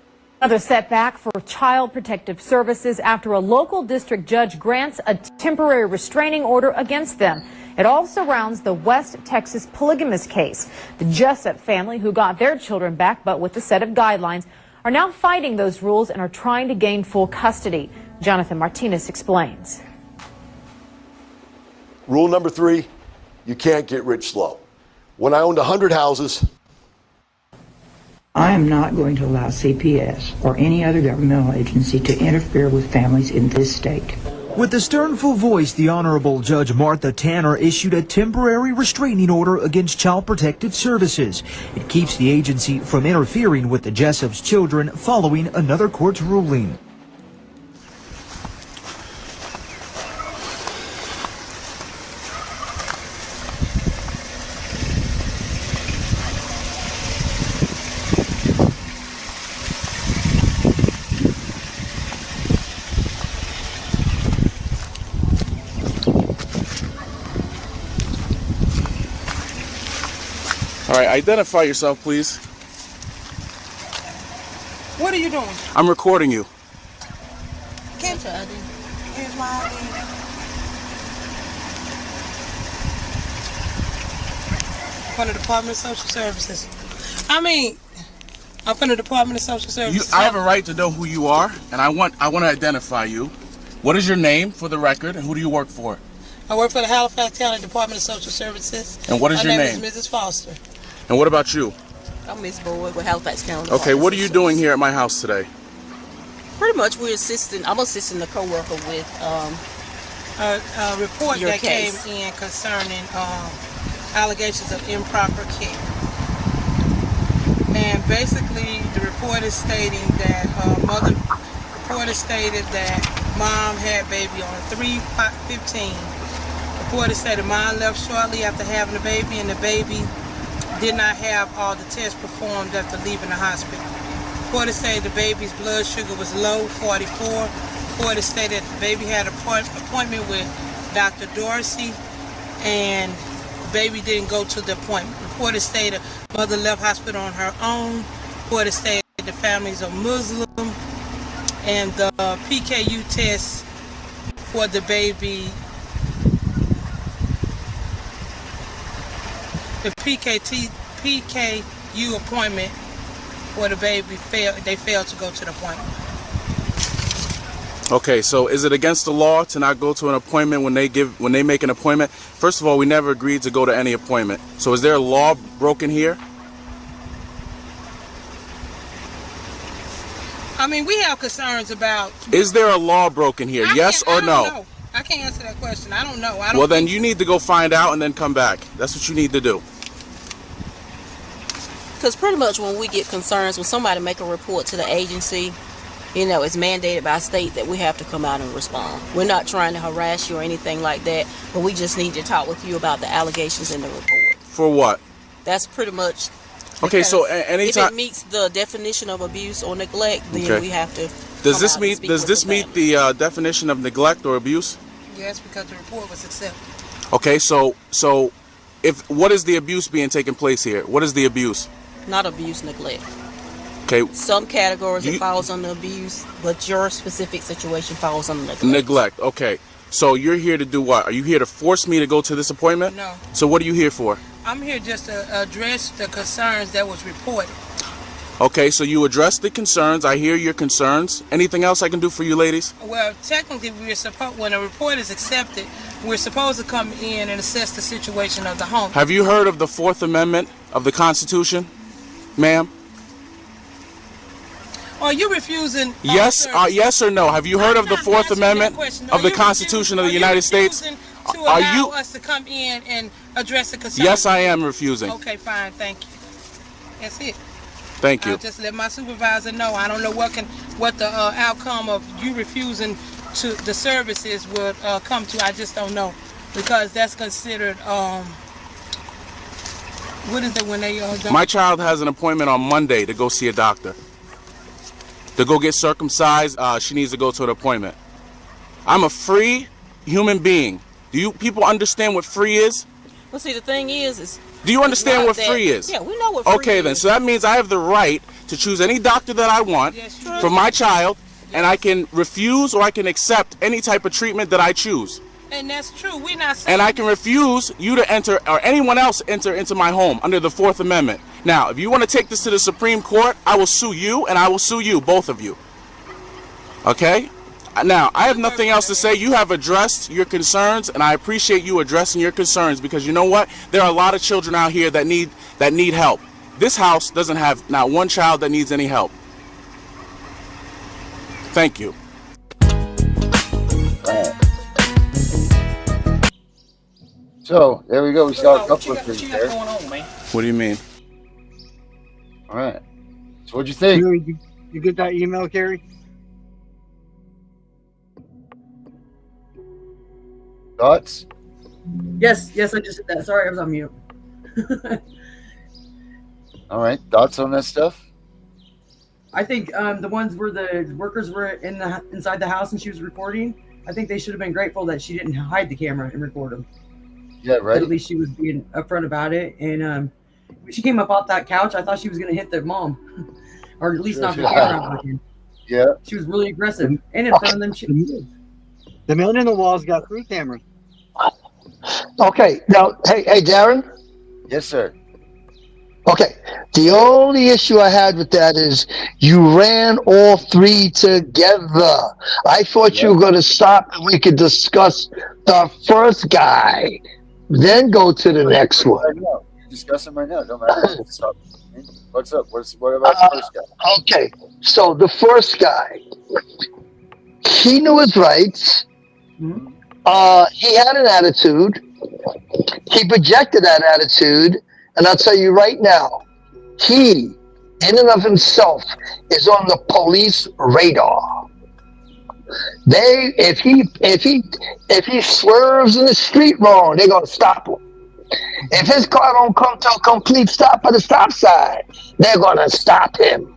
S21: Another setback for Child Protective Services after a local district judge grants a temporary restraining order against them. It all surrounds the West Texas polygamous case. The Jessup family, who got their children back but with a set of guidelines, are now fighting those rules and are trying to gain full custody. Jonathan Martinez explains.
S22: Rule number 3, you can't get rich slow. When I owned 100 houses,
S23: I am not going to allow CPS or any other governmental agency to interfere with families in this state.
S24: With a sternful voice, the Honorable Judge Martha Tanner issued a temporary restraining order against Child Protective Services. It keeps the agency from interfering with the Jessup's children following another court's ruling.
S13: All right, identify yourself, please.
S25: What are you doing?
S13: I'm recording you.
S25: Can't you ID? Here's my ID. From the Department of Social Services. I'm from the Department of Social Services.
S13: I have a right to know who you are, and I want to identify you. What is your name for the record, and who do you work for?
S25: I work for the Halifax County Department of Social Services.
S13: And what is your name?
S25: My name is Mrs. Foster.
S13: And what about you?
S25: I'm Miss Boyd with Halifax County.
S13: Okay, what are you doing here at my house today?
S25: Pretty much I'm assisting the co-worker with a report
S10: Your
S25: that
S10: case.
S25: came in concerning allegations of improper care. And basically the report is stating that mother stated that Mom had baby on 3/15. Reported said the mom left shortly after having the baby, and the baby did not have all the tests performed after leaving the hospital. Reported said the baby's blood sugar was low, 44. Reported stated the baby had an appointment with Dr. Dorsey, and the baby didn't go to the appointment. Reported stated mother left hospital on her own. Reported stated the families are Muslim, and the PKU test for the baby, the PKU appointment for the baby failed. They failed to go to the appointment.
S13: Okay, so is it against the law to not go to an appointment when they make an appointment? First of all, we never agreed to go to any appointment. So is there a law broken here?
S25: I mean, we have concerns about.
S13: Is there a law broken here? Yes or no?
S25: No, I can't answer that question. I don't know.
S13: Well, then you need to go find out and then come back. That's what you need to do.
S25: Because pretty much when we get concerns, when somebody make a report to the agency, you know, it's mandated by state that we have to come out and respond. We're not trying to harass you or anything like that, but we just need to talk with you about the allegations in the report.
S13: For what?
S25: That's pretty much.
S13: Okay, so anytime
S25: if it meets the definition of abuse or neglect, then
S13: Okay.
S25: we have to.
S13: Does this meet the definition of neglect or abuse?
S25: Yes, because the report was accepted.
S13: Okay, so if what is the abuse being taken place here? What is the abuse?
S25: Not abuse, neglect.
S13: Okay.
S25: Some categories it falls under abuse, but your specific situation falls under neglect.
S13: Neglect. Okay. So you're here to do what? Are you here to force me to go to this appointment?
S25: No.
S13: So what are you here for?
S25: I'm here just to address the concerns that was reported.
S13: Okay, so you address the concerns. I hear your concerns. Anything else I can do for you ladies?
S25: Well, technically, when a report is accepted, we're supposed to come in and assess the situation of the home.
S13: Have you heard of the Fourth Amendment of the Constitution, ma'am?
S25: Are you refusing?
S13: Yes, yes or no? Have you heard of the Fourth Amendment of the Constitution of the United States?
S25: To allow us to come in and address the concerns?
S13: Yes, I am refusing.
S25: Okay, fine, thank you. That's it.
S13: Thank you.
S25: I'll just let my supervisor know. I don't know what the outcome of you refusing to the services would come to. I just don't know, because that's considered what is it when they
S13: My child has an appointment on Monday to go see a doctor. To go get circumcised, she needs to go to an appointment. I'm a free human being. Do you people understand what free is?
S25: Well, see, the thing is
S13: do you understand what free is?
S25: Yeah, we know what free is.
S13: Okay, then. So that means I have the right to choose any doctor that I want for my child, and I can refuse or I can accept any type of treatment that I choose.
S25: And that's true. We're not saying.
S13: And I can refuse you to enter or anyone else enter into my home under the Fourth Amendment. Now, if you want to take this to the Supreme Court, I will sue you and I will sue you, both of you. Okay? Now, I have nothing else to say. You have addressed your concerns, and I appreciate you addressing your concerns, because you know what? There are a lot of children out here that need help. This house doesn't have not one child that needs any help. Thank you.
S7: So, there we go. We saw a couple of things there.
S13: What do you mean?
S7: All right. So, what'd you think?
S6: You get that email, Carrie?
S7: Thoughts?
S5: Yes, I just did that. Sorry, I was on mute.
S7: All right. Thoughts on that stuff?
S5: I think the ones where the workers were inside the house and she was recording, I think they should have been grateful that she didn't hide the camera and record them.
S7: Yeah, right.
S5: But at least she was being upfront about it. And when she came up off that couch, I thought she was going to hit the mom, or at least knock the camera out.
S7: Yeah.
S5: She was really aggressive. And in front of them,
S6: the man in the walls got 3 cameras.
S11: Okay, now, hey, Darren?
S7: Yes, sir.
S11: Okay, the only issue I had with that is you ran all 3 together. I thought you were going to stop and we could discuss the first guy, then go to the next one.
S7: Right now. You're discussing right now. Don't matter. What's up? What about the first guy?
S11: Okay, so the first guy, he knew his rights. He had an attitude. He projected that attitude. And I'll tell you right now, he, in and of himself, is on the police radar. If he swerves in the street wrong, they're gonna stop him. If his car don't come to a complete stop at the stop sign, they're gonna stop him.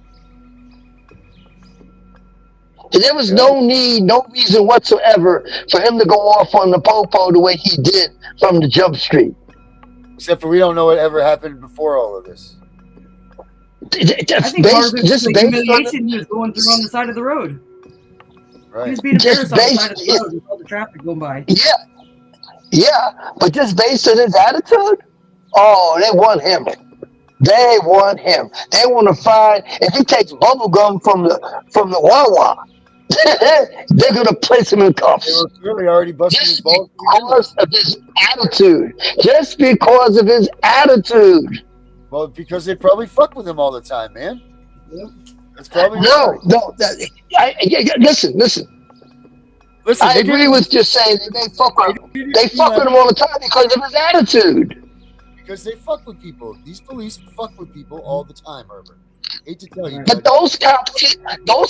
S11: There was no need, no reason whatsoever for him to go off on the popo the way he did from the jump street.
S7: Except for we don't know what ever happened before all of this.
S5: I think part of it was the humiliation he was going through on the side of the road.
S7: Right.
S5: He was being embarrassed on the side of the road with all the traffic going by.
S11: Yeah, but just based on his attitude, oh, they want him. They want him. They want to find, if he takes bubble gum from the Wawa, they're gonna place him in cuffs.
S7: They were clearly already busting his balls
S11: because of his attitude. Just because of his attitude.
S7: Well, because they probably fuck with him all the time, man. That's probably
S11: no. Listen. I agree with you saying they fuck with him all the time because of his attitude.
S7: Because they fuck with people. These police fuck with people all the time, Herbert. Hate to tell you,
S11: but those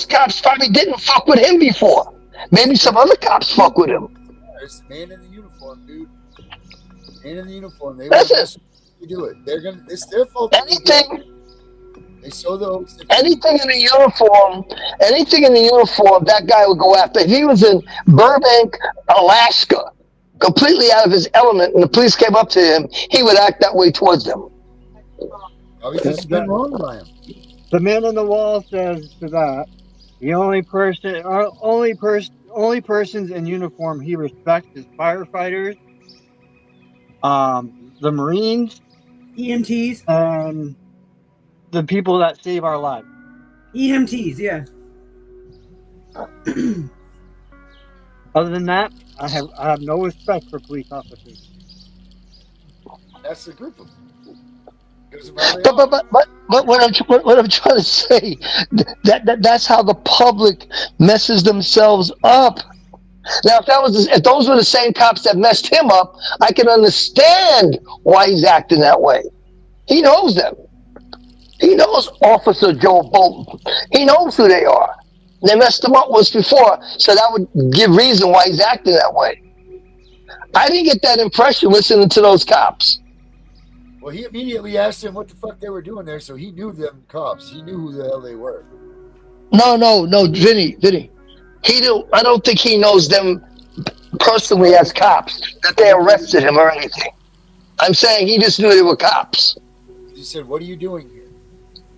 S11: cops probably didn't fuck with him before. Maybe some other cops fuck with him.
S7: There's a man in the uniform, dude. Man in the uniform. They won't mess with you do it. They're gonna. It's their fault. They sow the oats.
S11: Anything in the uniform, that guy would go after. If he was in Burbank, Alaska, completely out of his element, and the police came up to him, he would act that way towards them.
S7: Because he's been wrong by him.
S6: The man on the wall says to that, the only persons in uniform he respects is firefighters, the Marines,
S5: EMTs,
S6: and the people that save our lives.
S5: EMTs, yeah.
S6: Other than that, I have no respect for police officers.
S7: That's the group of them.
S11: But what I'm trying to say, that's how the public messes themselves up. Now, if those were the same cops that messed him up, I can understand why he's acting that way. He knows them. He knows Officer Joe Bolton. He knows who they are. They messed him up once before, so that would give reason why he's acting that way. I didn't get that impression listening to those cops.
S7: Well, he immediately asked them what the fuck they were doing there, so he knew them cops. He knew who the hell they were.
S11: No, Vinny. I don't think he knows them personally as cops, that they arrested him or anything. I'm saying he just knew they were cops.
S7: He said, "What are you doing here?"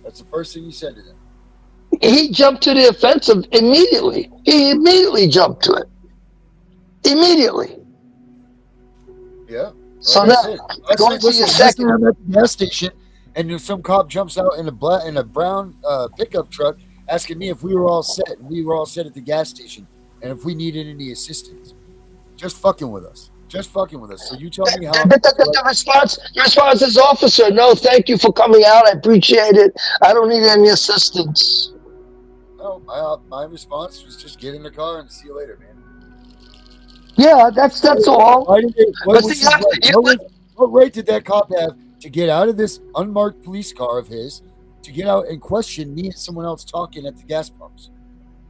S7: That's the first thing he said to them.
S11: He jumped to the offensive immediately. He immediately jumped to it. Immediately.
S7: Yeah.
S11: So
S7: now,
S11: going to your second.
S7: I'm at the gas station, and some cop jumps out in a brown pickup truck, asking me if we were all set. And we were all set at the gas station, and if we needed any assistance. Just fucking with us. So you tell me how.
S11: The response is, officer, no, thank you for coming out. I appreciate it. I don't need any assistance.
S7: No, my response was just get in the car and see you later, man.
S11: Yeah, that's all.
S7: What right did that cop have to get out of this unmarked police car of his to get out and question me and someone else talking at the gas pumps?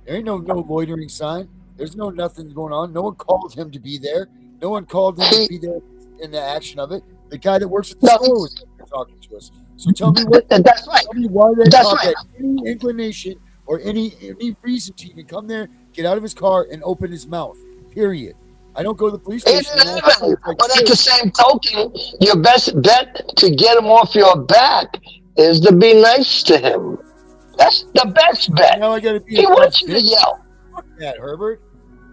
S7: There ain't no loitering sign. There's nothing going on. No one called him to be there. No one called him to be there in the action of it. The guy that works at the store was talking to us. So tell me
S11: that's right.
S7: Tell me why that cop had any inclination or any reason to even come there, get out of his car, and open his mouth. Period. I don't go to the police station.
S11: But at the same token, your best bet to get him off your back is to be nice to him. That's the best bet.
S7: Now I gotta be
S11: he wants you to yell.
S7: Fuck that, Herbert.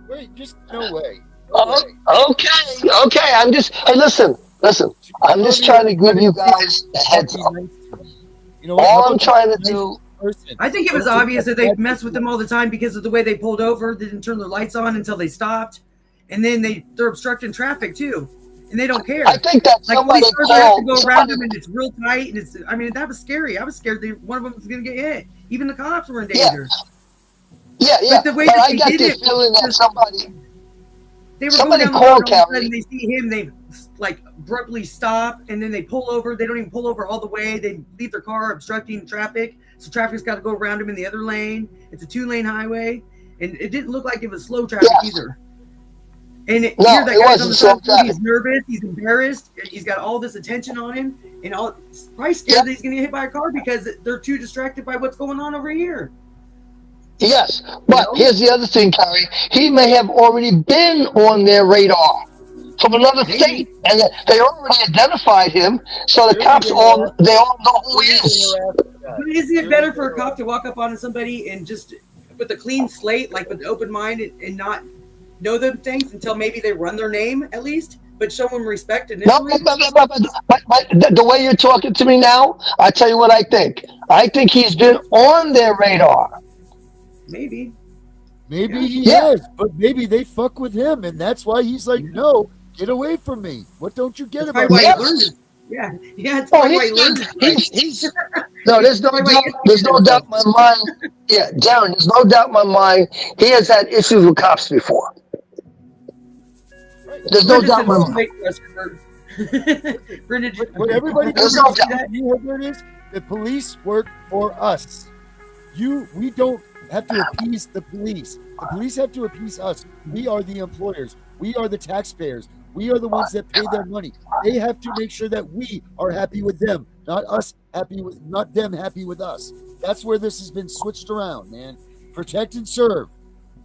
S7: Wait, just no way.
S11: Okay. I'm just. Hey, listen. I'm just trying to give you guys a heads up. All I'm trying to do.
S5: I think it was obvious that they messed with them all the time because of the way they pulled over. They didn't turn their lights on until they stopped, and then they're obstructing traffic too, and they don't care.
S11: I think that somebody
S5: have to go around them, and it's real tight, and it's. I mean, that was scary. I was scared one of them was going to get hit. Even the cops were in danger.
S11: Yeah.
S5: But the way
S11: but
S5: that
S11: I got this feeling that somebody.
S5: They were going down the road, all of a sudden they see him, they like abruptly stop, and then they pull over. They don't even pull over all the way. They leave their car obstructing traffic, so traffic's got to go around them in the other lane. It's a 2-lane highway. and it didn't look like it was slow traffic either. And
S11: No,
S5: here that
S11: it
S5: guy's on
S11: wasn't
S5: the
S11: slow
S5: side of the road,
S11: traffic.
S5: he's nervous, he's embarrassed, he's got all this attention on him, and probably scared that he's going to get hit by a car because they're too distracted by what's going on over here.
S11: Yes, but here's the other thing, Carrie. He may have already been on their radar from another state, and they already identified him, so the cops all know who he is.
S5: But isn't it better for a cop to walk up on somebody and just with a clean slate, like with an open mind, and not know them things until maybe they run their name at least, but show them respect initially?
S11: But the way you're talking to me now, I tell you what I think. I think he's been on their radar.
S5: Maybe
S7: he has, but maybe they fuck with him, and that's why he's like, no, get away from me. What don't you get about
S5: why
S7: me?
S5: he learned it. Yeah, it's probably why he learned it.
S11: No, there's no doubt in my mind. Yeah, Darren, there's no doubt in my mind. He has had issues with cops before. There's no doubt in my mind.
S7: What everybody
S11: There's
S7: knows
S11: no doubt.
S7: is the police work for us. We don't have to appease the police. The police have to appease us. We are the employers. We are the taxpayers. We are the ones that pay their money. They have to make sure that we are happy with them, not them happy with us. That's where this has been switched around, man. Protect and serve.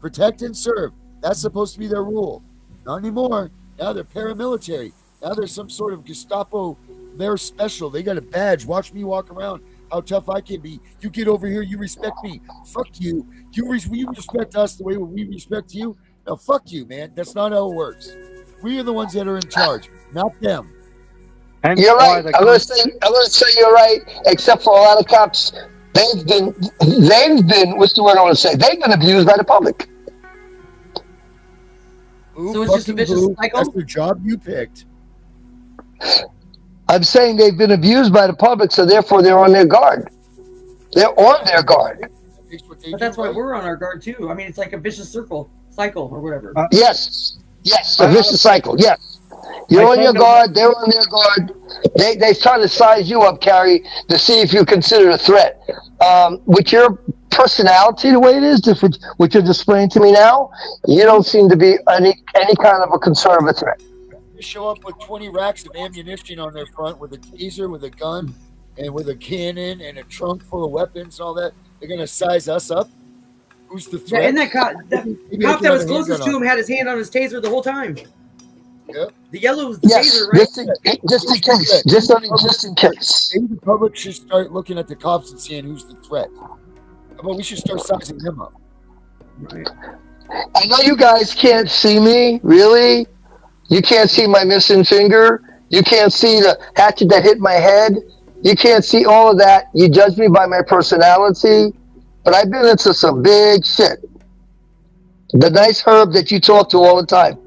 S7: Protect and serve. That's supposed to be their rule. Not anymore. Now they're paramilitary. Now there's some sort of Gestapo. They're special. They got a badge. Watch me walk around. How tough I can be. You get over here, you respect me. Fuck you. You respect us the way we respect you. No, fuck you, man. That's not how it works. We are the ones that are in charge, not them.
S11: You're right. I'm gonna say you're right. Except for a lot of cops, they've been. What's the word I want to say? They've been abused by the public.
S5: So it's just a vicious cycle?
S7: That's the job you picked.
S11: I'm saying they've been abused by the public, so therefore they're on their guard. They're on their guard.
S5: But that's why we're on our guard too. I mean, it's like a vicious cycle or whatever.
S11: Yes, a vicious cycle. Yes, you're on your guard. They're on their guard. They're trying to size you up, Carrie, to see if you consider a threat. With your personality, the way it is, what you're displaying to me now, you don't seem to be any kind of a concern of a threat.
S7: They show up with 20 racks of ammunition on their front, with a taser, with a gun, and with a cannon, and a trunk full of weapons and all that. They're gonna size us up. Who's the threat?
S5: Yeah, and that cop that was closest to him had his hand on his taser the whole time.
S7: Yep.
S5: The yellow was the taser, right?
S11: Just in case.
S7: Maybe the public should start looking at the cops and seeing who's the threat. How about we should start sizing them up?
S5: Right.
S11: I know you guys can't see me, really. You can't see my missing finger. You can't see the hatchet that hit my head. You can't see all of that. You judge me by my personality. But I've been into some big shit. The nice Herb that you talk to all the time.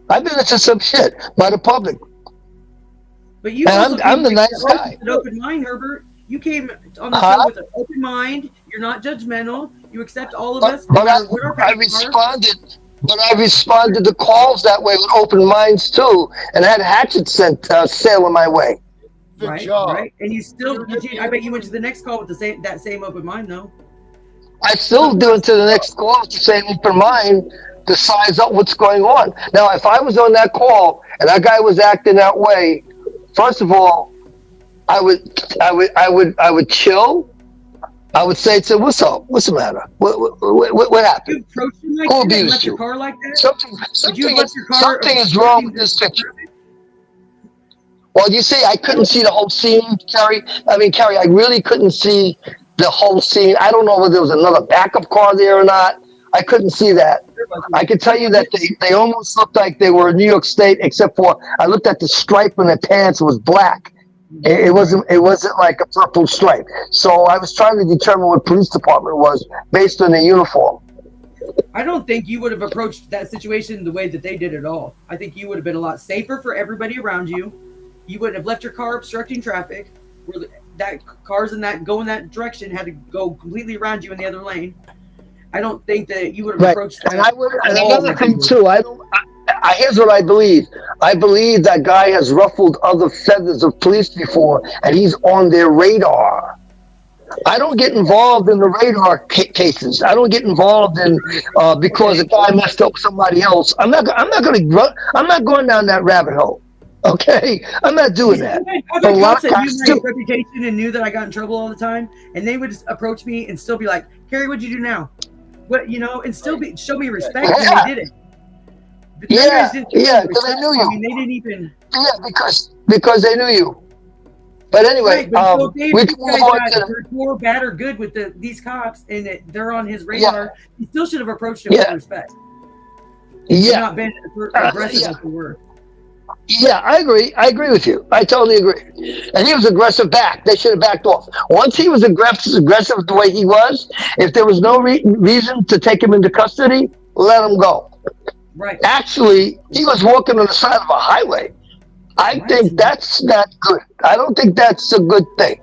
S11: I've been into some shit by the public.
S5: But you
S11: and I'm the nice guy.
S5: An open mind, Herbert. You came on the show with an open mind. You're not judgmental. You accept all of us.
S11: But I responded. But I responded to calls that way with open minds too, and had hatchets sailing my way.
S5: Right. And you still continue. I bet you went to the next call with that same open mind, though.
S11: I still do it to the next call with the same open mind to size up what's going on. Now, if I was on that call and that guy was acting that way, first of all, I would chill. I would say to him, "What's up? What's the matter? What happened?
S5: You approached him like
S11: Who
S5: that?
S11: abused
S5: Left
S11: you?
S5: your car like that?
S11: Something is wrong with this picture." Well, you see, I couldn't see the whole scene, Carrie. Carrie, I really couldn't see the whole scene. I don't know whether there was another backup car there or not. I couldn't see that. I could tell you that they almost looked like they were in New York State, except for I looked at the stripe on their pants. It was black. It wasn't like a purple stripe. So I was trying to determine what police department it was based on their uniform.
S5: I don't think you would have approached that situation the way that they did at all. I think you would have been a lot safer for everybody around you. You wouldn't have left your car obstructing traffic. Where that cars going that direction had to go completely around you in the other lane. I don't think that you would have approached that.
S11: And another thing too, here's what I believe. I believe that guy has ruffled other feathers of police before, and he's on their radar. I don't get involved in the radar cases. I don't get involved in because a guy messed up with somebody else. I'm not going down that rabbit hole. Okay, I'm not doing that.
S5: I've
S11: But
S5: had
S11: a lot
S5: cops
S11: of
S5: that knew
S11: guys
S5: my
S11: do.
S5: reputation and knew that I got in trouble all the time, and they would just approach me and still be like, "Carrie, what'd you do now?" What, you know, and still show me respect when they did it. But you guys didn't show me
S11: because they
S5: respect.
S11: knew
S5: I
S11: you.
S5: mean, they didn't even.
S11: Yeah, because they knew you. But anyway,
S5: Right, but so if
S11: we
S5: this
S11: can move
S5: guy's
S11: on
S5: got
S11: to
S5: rapport, bad or good with these cops, and they're on his radar, he still should have approached him with respect. And not been aggressive as they were.
S11: Yeah, I agree. I agree with you. I totally agree. And he was aggressive back. They should have backed off. Once he was aggressive the way he was, if there was no reason to take him into custody, let him go.
S5: Right.
S11: Actually, he was walking on the side of a highway. I think that's not good. I don't think that's a good thing.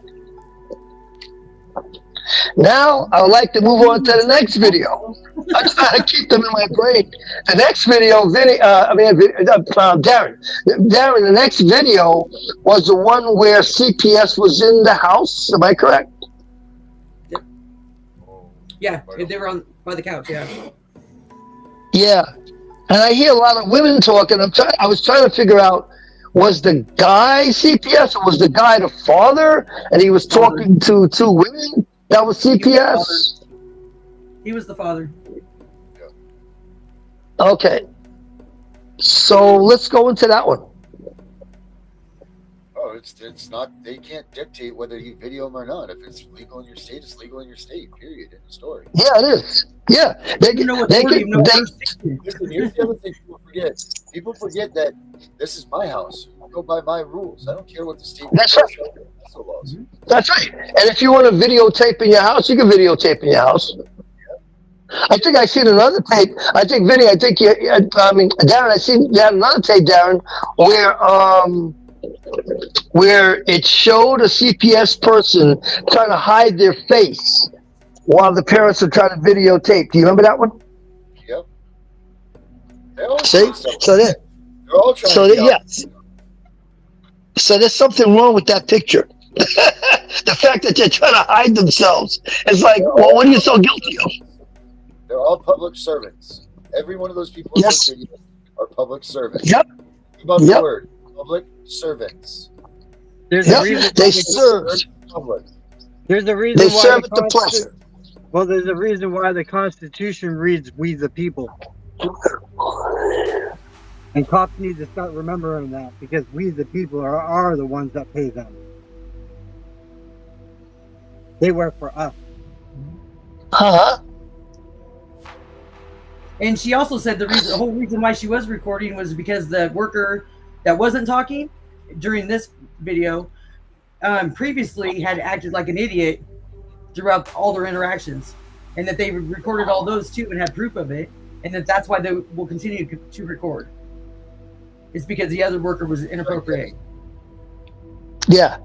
S11: Now, I would like to move on to the next video. I'm trying to keep them in my brain. The next video, Darren. Darren, the next video was the one where CPS was in the house. Am I correct?
S5: Yeah, they were on by the couch. Yeah.
S11: Yeah, and I hear a lot of women talking. I was trying to figure out, was the guy CPS or was the guy the father? And he was talking to two women. That was CPS.
S5: He was the father.
S11: Okay. So let's go into that one.
S7: Oh, it's not. They can't dictate whether you video them or not. If it's legal in your state, it's legal in your state. Period. In the story.
S11: Yeah, it is. Yeah,
S7: Listen, here's the other thing people forget. People forget that this is my house. I go by my rules. I don't care what the state.
S11: That's right.
S7: Laws.
S11: That's right. And if you want to videotape in your house, you can videotape in your house. I think I seen another tape. I think Vinny. Darren. I seen you had another tape, Darren, where it showed a CPS person trying to hide their face while the parents are trying to videotape. Do you remember that one?
S7: Yep.
S11: See, so
S7: they're all trying to be
S11: yes. So there's something wrong with that picture. The fact that they're trying to hide themselves. It's like, well, what are you so guilty of?
S7: They're all public servants. Every one of those people in this video are public servants.
S11: Yep.
S7: Think about the word public servants.
S6: There's a reason
S11: they serve.
S6: There's a reason
S11: they
S6: why
S11: serve at the pleasure.
S6: Well, there's a reason why the Constitution reads "We the People," and cops need to start remembering that because we the people are the ones that pay them. They work for us.
S5: And she also said the whole reason why she was recording was because the worker that wasn't talking during this video previously had acted like an idiot throughout all their interactions, and that they recorded all those too and had proof of it, and that's why they will continue to record. It's because the other worker was inappropriate.
S11: Yeah.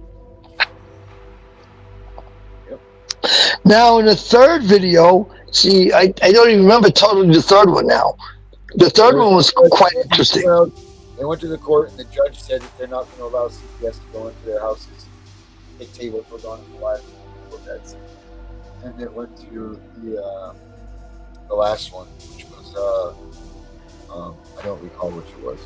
S11: Now in the third video, see, I don't even remember totally the third one now. The third one was quite interesting.
S7: They went to the court and the judge said that they're not going to allow CPS to go into their houses, dictate what goes on in the lives of the beds. And it went to the last one, which was I don't recall which it was.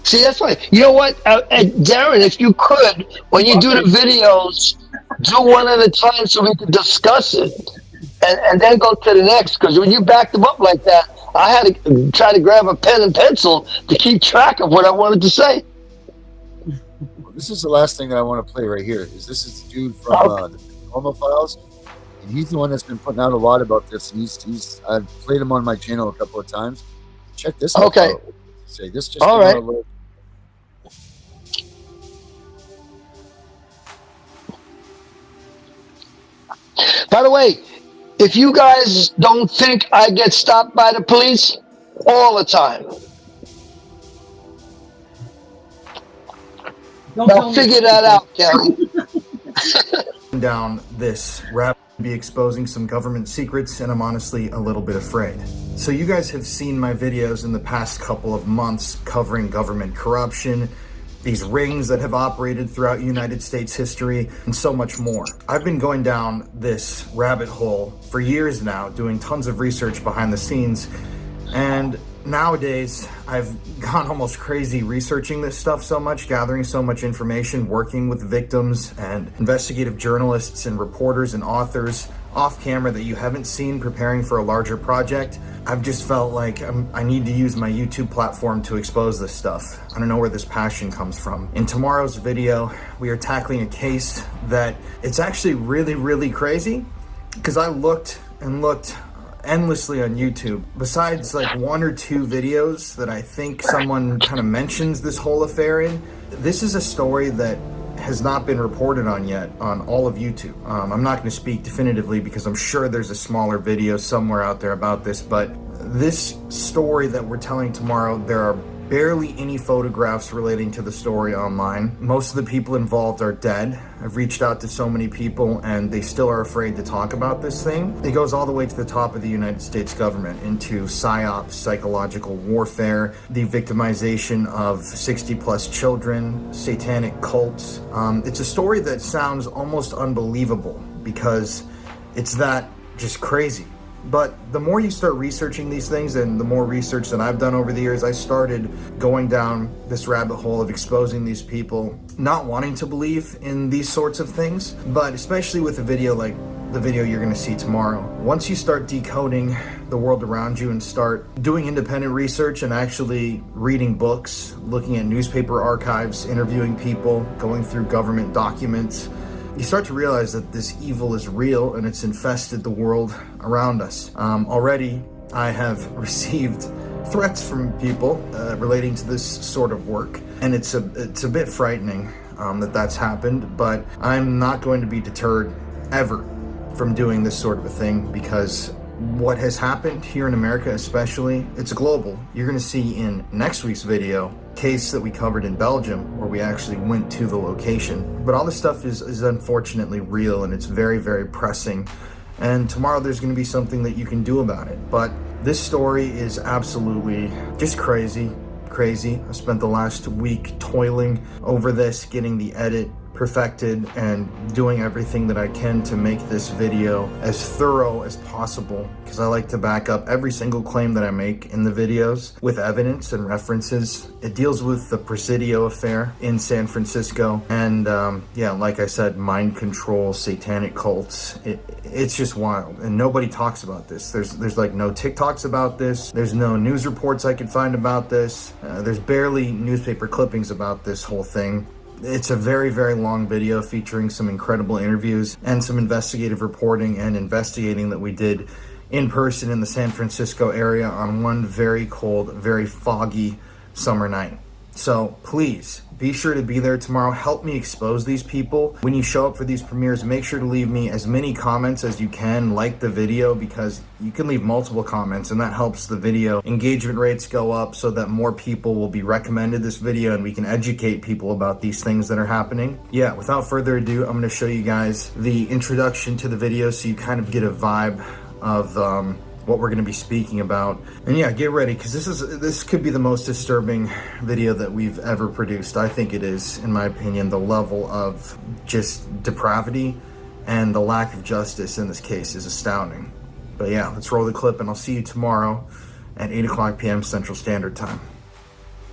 S11: See, that's right. You know what, Darren, if you could, when you do the videos, do one at a time so we can discuss it, and then go to the next. Because when you backed them up like that, I had to try to grab a pen and pencil to keep track of what I wanted to say.
S7: Well, this is the last thing that I want to play right here. This is the dude from the Normal Files, and he's the one that's been putting out a lot about this. And I've played him on my channel a couple of times. Check this out.
S11: Okay.
S7: Say this just
S11: all right. By the way, if you guys don't think I get stopped by the police all the time, now figure that out, Kelly.
S1: Down this rap be exposing some government secrets, and I'm honestly a little bit afraid. So you guys have seen my videos in the past couple of months covering government corruption, these rings that have operated throughout United States history, and so much more. I've been going down this rabbit hole for years now, doing tons of research behind the scenes, and nowadays I've gone almost crazy researching this stuff so much, gathering so much information, working with victims and investigative journalists and reporters and authors off camera that you haven't seen, preparing for a larger project. I've just felt like I need to use my YouTube platform to expose this stuff. I don't know where this passion comes from. In tomorrow's video, we are tackling a case that it's actually really, really crazy, because I looked and looked endlessly on YouTube. Besides like 1 or 2 videos that I think someone kind of mentions this whole affair in, this is a story that has not been reported on yet on all of YouTube. I'm not going to speak definitively because I'm sure there's a smaller video somewhere out there about this, but this story that we're telling tomorrow, there are barely any photographs relating to the story online. Most of the people involved are dead. I've reached out to so many people and they still are afraid to talk about this thing. It goes all the way to the top of the United States government, into PSYOPs, psychological warfare, the victimization of 60 plus children, satanic cults. It's a story that sounds almost unbelievable because it's that just crazy. But the more you start researching these things, and the more research that I've done over the years, I started going down this rabbit hole of exposing these people, not wanting to believe in these sorts of things, but especially with a video like the video you're going to see tomorrow. Once you start decoding the world around you and start doing independent research and actually reading books, looking at newspaper archives, interviewing people, going through government documents, you start to realize that this evil is real and it's infested the world around us. Already, I have received threats from people relating to this sort of work, and it's a bit frightening that that's happened, but I'm not going to be deterred ever from doing this sort of a thing, because what has happened here in America especially, it's global. You're going to see in next week's video case that we covered in Belgium, where we actually went to the location. But all this stuff is unfortunately real, and it's very, very pressing. And tomorrow there's going to be something that you can do about it. But this story is absolutely just crazy. I spent the last week toiling over this, getting the edit perfected and doing everything that I can to make this video as thorough as possible, because I like to back up every single claim that I make in the videos with evidence and references. It deals with the Presidio affair in San Francisco, and yeah, like I said, mind control, satanic cults. It's just wild, and nobody talks about this. There's like no TikToks about this. There's no news reports I could find about this. There's barely newspaper clippings about this whole thing. It's a very, very long video featuring some incredible interviews and some investigative reporting and investigating that we did in person in the San Francisco area on one very cold, very foggy summer night. So please be sure to be there tomorrow. Help me expose these people. When you show up for these premieres, make sure to leave me as many comments as you can, like the video, because you can leave multiple comments and that helps the video engagement rates go up so that more people will be recommended this video and we can educate people about these things that are happening. Yeah, without further ado, I'm going to show you guys the introduction to the video so you kind of get a vibe of what we're going to be speaking about. And yeah, get ready, because this could be the most disturbing video that we've ever produced. I think it is, in my opinion. The level of just depravity and the lack of justice in this case is astounding. But yeah, let's roll the clip, and I'll see you tomorrow at 8:00 p.m. Central Standard Time.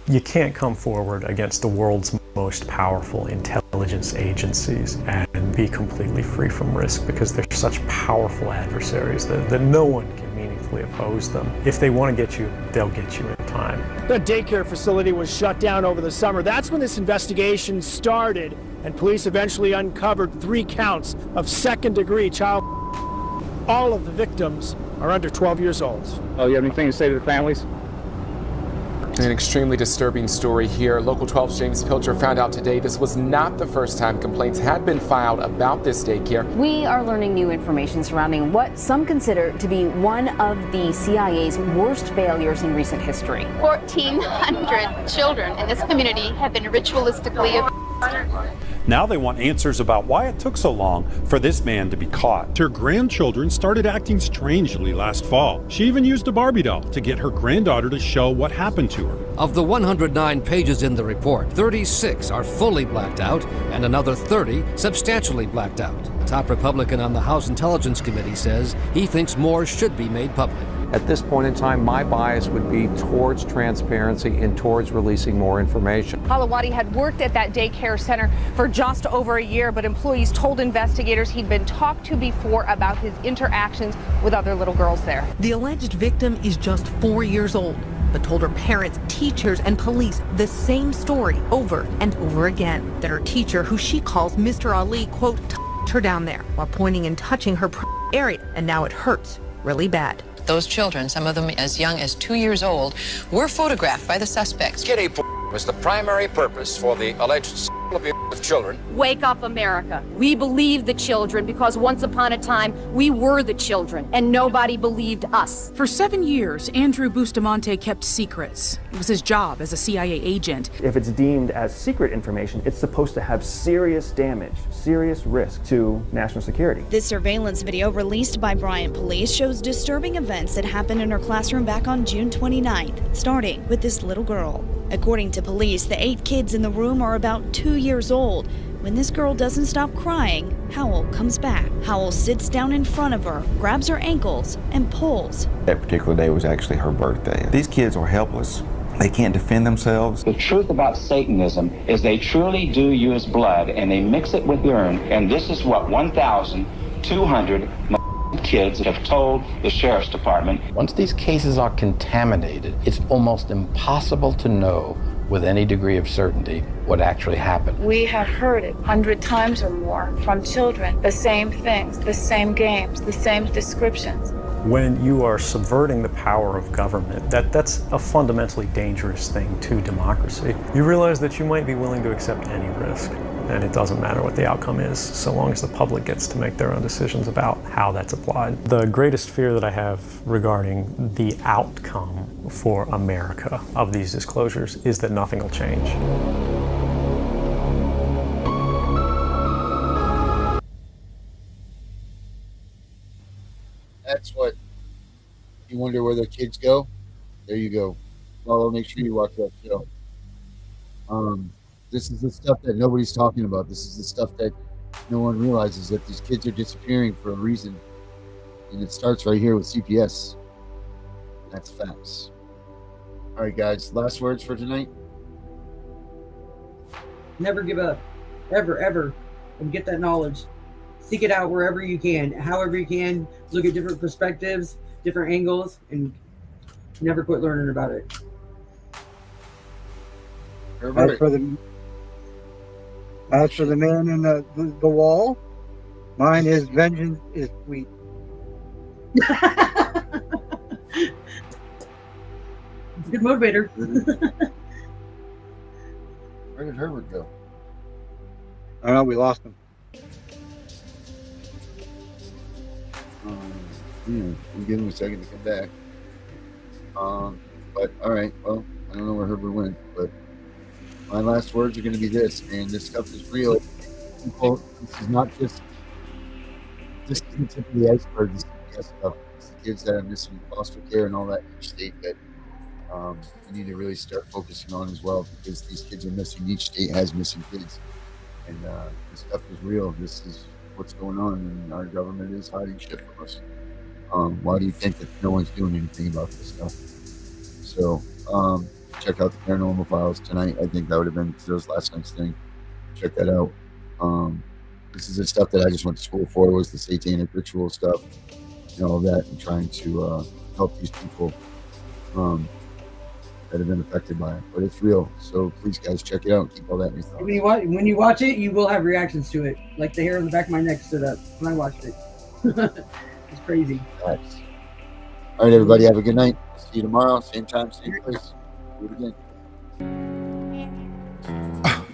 S2: You can't come forward against the world's most powerful intelligence agencies and be completely free from risk, because they're such powerful adversaries that no one can meaningfully oppose them. If they want to get you, they'll get you in time.
S3: The daycare facility was shut down over the summer. That's when this investigation started, and police eventually uncovered 3 counts of second-degree child. All of the victims are under 12 years old.
S4: Oh, you have anything to say to the families?
S8: An extremely disturbing story here. Local 12's James Pilcher found out today this was not the first time complaints had been filed about this daycare.
S21: We are learning new information surrounding what some consider to be one of the CIA's worst failures in recent history.
S9: 1,400 children in this community have been ritualistically abused. Now they want answers about why it took so long for this man to be caught. Her grandchildren started acting strangely last fall. She even used a Barbie doll to get her granddaughter to show what happened to her.
S12: Of the 109 pages in the report, 36 are fully blacked out and another 30 substantially blacked out. The top Republican on the House Intelligence Committee says he thinks more should be made public.
S14: At this point in time, my bias would be towards transparency and towards releasing more information.
S16: Halawadi had worked at that daycare center for just over a year, but employees told investigators he'd been talked to before about his interactions with other little girls there.
S20: The alleged victim is just 4 years old, but told her parents, teachers, and police the same story over and over again. That her teacher, who she calls Mr. Ali, quote, t***ed her down there while pointing and touching her area, and now it hurts really bad.
S26: Those children, some of them as young as 2 years old, were photographed by the suspects.
S12: Kitty was the primary purpose for the alleged abuse of children.
S21: Wake up, America. We believe the children because once upon a time, we were the children and nobody believed us.
S27: For 7 years, Andrew Bustamante kept secrets. It was his job as a CIA agent.
S28: If it's deemed as secret information, it's supposed to have serious damage, serious risk to national security.
S29: This surveillance video released by Bryant Police shows disturbing events that happened in her classroom back on June 29th, starting with this little girl. According to police, the 8 kids in the room are about 2 years old. When this girl doesn't stop crying, Howell comes back. Howell sits down in front of her, grabs her ankles, and pulls.
S30: That particular day was actually her birthday. These kids are helpless. They can't defend themselves.
S31: The truth about Satanism is they truly do use blood and they mix it with urine, and this is what 1,200 kids have told the sheriff's department.
S32: Once these cases are contaminated, it's almost impossible to know with any degree of certainty what actually happened.
S33: We have heard it 100 times or more from children, the same things, the same games, the same descriptions.
S2: When you are subverting the power of government, that's a fundamentally dangerous thing to democracy. You realize that you might be willing to accept any risk, and it doesn't matter what the outcome is, so long as the public gets to make their own decisions about how that's applied. The greatest fear that I have regarding the outcome for America of these disclosures is that nothing will change.
S7: That's what you wonder where their kids go. There you go. Follow. Make sure you watch that show. This is the stuff that nobody's talking about. This is the stuff that no one realizes, that these kids are disappearing for a reason, and it starts right here with CPS. That's facts. All right, guys. Last words for tonight.
S5: Never give up, ever, and get that knowledge. Seek it out wherever you can, however you can. Look at different perspectives, different angles, and never quit learning about it.
S6: As for the man in the wall, mine is vengeance is sweet.
S5: It's a good motivator.
S7: Where did Herbert go?
S6: I don't know, we lost him.
S7: We'll give him a second to come back. But all right, well, I don't know where Herbert went, but my last words are going to be this, man. This stuff is real. People, this is not just, this isn't the tip of the iceberg. This is stuff. It's the kids that are missing in foster care and all that in each state that we need to really start focusing on as well, because these kids are missing. Each state has missing kids, and this stuff is real. This is what's going on, and our government is hiding shit from us. Why do you think that no one's doing anything about this stuff? So check out the Paranormal Files tonight. I think that would have been Zero's last night's thing. Check that out. This is the stuff that I just went to school for, was the satanic ritual stuff and all that, and trying to help these people that have been affected by it. But it's real. So please, guys, check it out and keep all that in your thoughts.
S5: When you watch it, you will have reactions to it. Like the hair on the back of my neck stood up when I watched it. It's crazy.
S7: Nice. All right, everybody, have a good night. See you tomorrow, same time, same place. Do it again.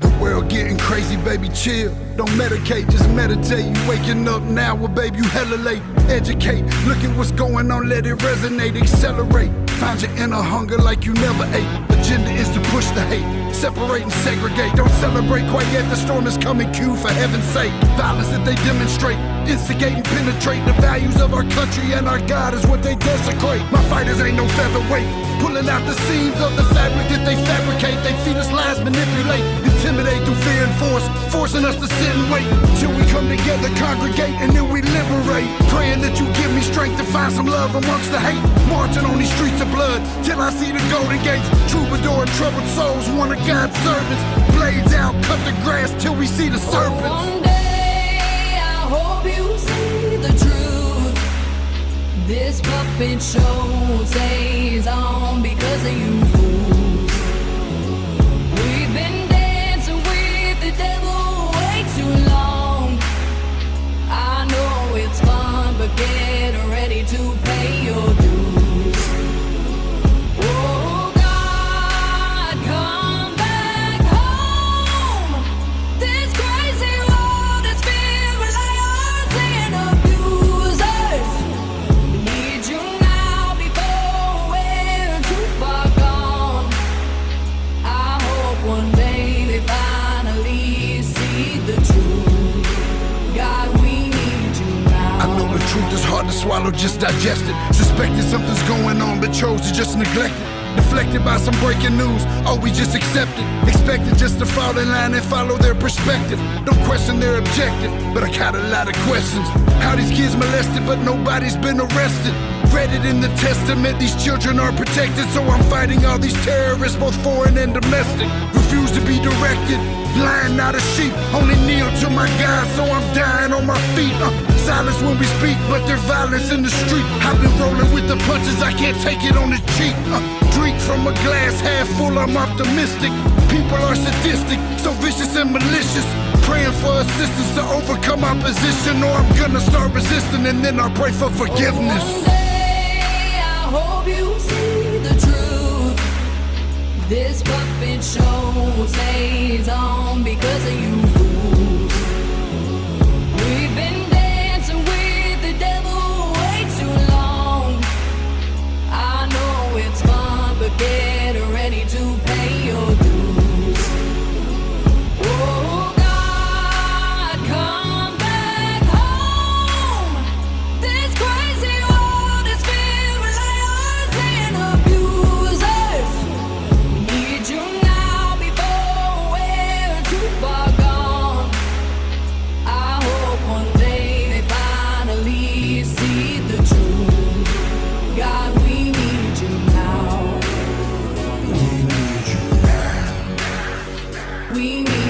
S34: The world getting crazy, baby, chill. Don't medicate, just meditate. You waking up now, well, baby, you hella late. Educate, look at what's going on, let it resonate, accelerate. Find your inner hunger like you never ate. The agenda is to push the hate, separate and segregate. Don't celebrate quite yet, the storm is coming, Q, for heaven's sake. Violence that they demonstrate, instigate and penetrate the values of our country and our God is what they desecrate. My fighters ain't no featherweight, pulling out the seams of the fabric that they fabricate. They feed us lies, manipulate, intimidate through fear and force, forcing us to sit and wait till we come together, congregate, and then we liberate. Praying that you give me strength to find some love amongst the hate. Marching on these streets of blood till I see the golden gates. Troubadour and troubled souls, one of God's servants. Blades out, cut the grass till we see the serpents.
S1: One day I hope you see the truth. This puppet show stays on because of you fools. We've been dancing with the devil way too long. I know it's fun, but get ready to pay your dues. Oh God, come back home. This crazy world is filled with liars and abusers. We need you now before we're too far gone. I hope one day they finally see the truth. God, we need you now.
S34: I know the truth is hard to swallow, just digest it. Suspected something's going on, but chose to just neglect it. Deflected by some breaking news, oh, we just accept it. Expected just to fall in line and follow their perspective. Don't question their objective, but I got a lot of questions. How these kids molested, but nobody's been arrested. Read it in the testament, these children are protected. So I'm fighting all these terrorists, both foreign and domestic. Refuse to be directed, blind, not a sheep. Only kneel to my God, so I'm dying on my feet. Silence when we speak, but there's violence in the street. I've been rolling with the punches, I can't take it on the cheek. Drink from a glass half full, I'm optimistic. People are sadistic, so vicious and malicious. Praying for assistance to overcome opposition, or I'm gonna start resisting and then I'll pray for forgiveness.
S1: One day I hope you see the truth. This puppet show stays on because of you fools. We've been dancing with the devil way too long. I know it's fun, but get ready to pay your dues. Oh God, come back home. This crazy world is filled with liars and abusers. We need you now before we're too far gone. I hope one day they finally see the truth. God, we need you now. We need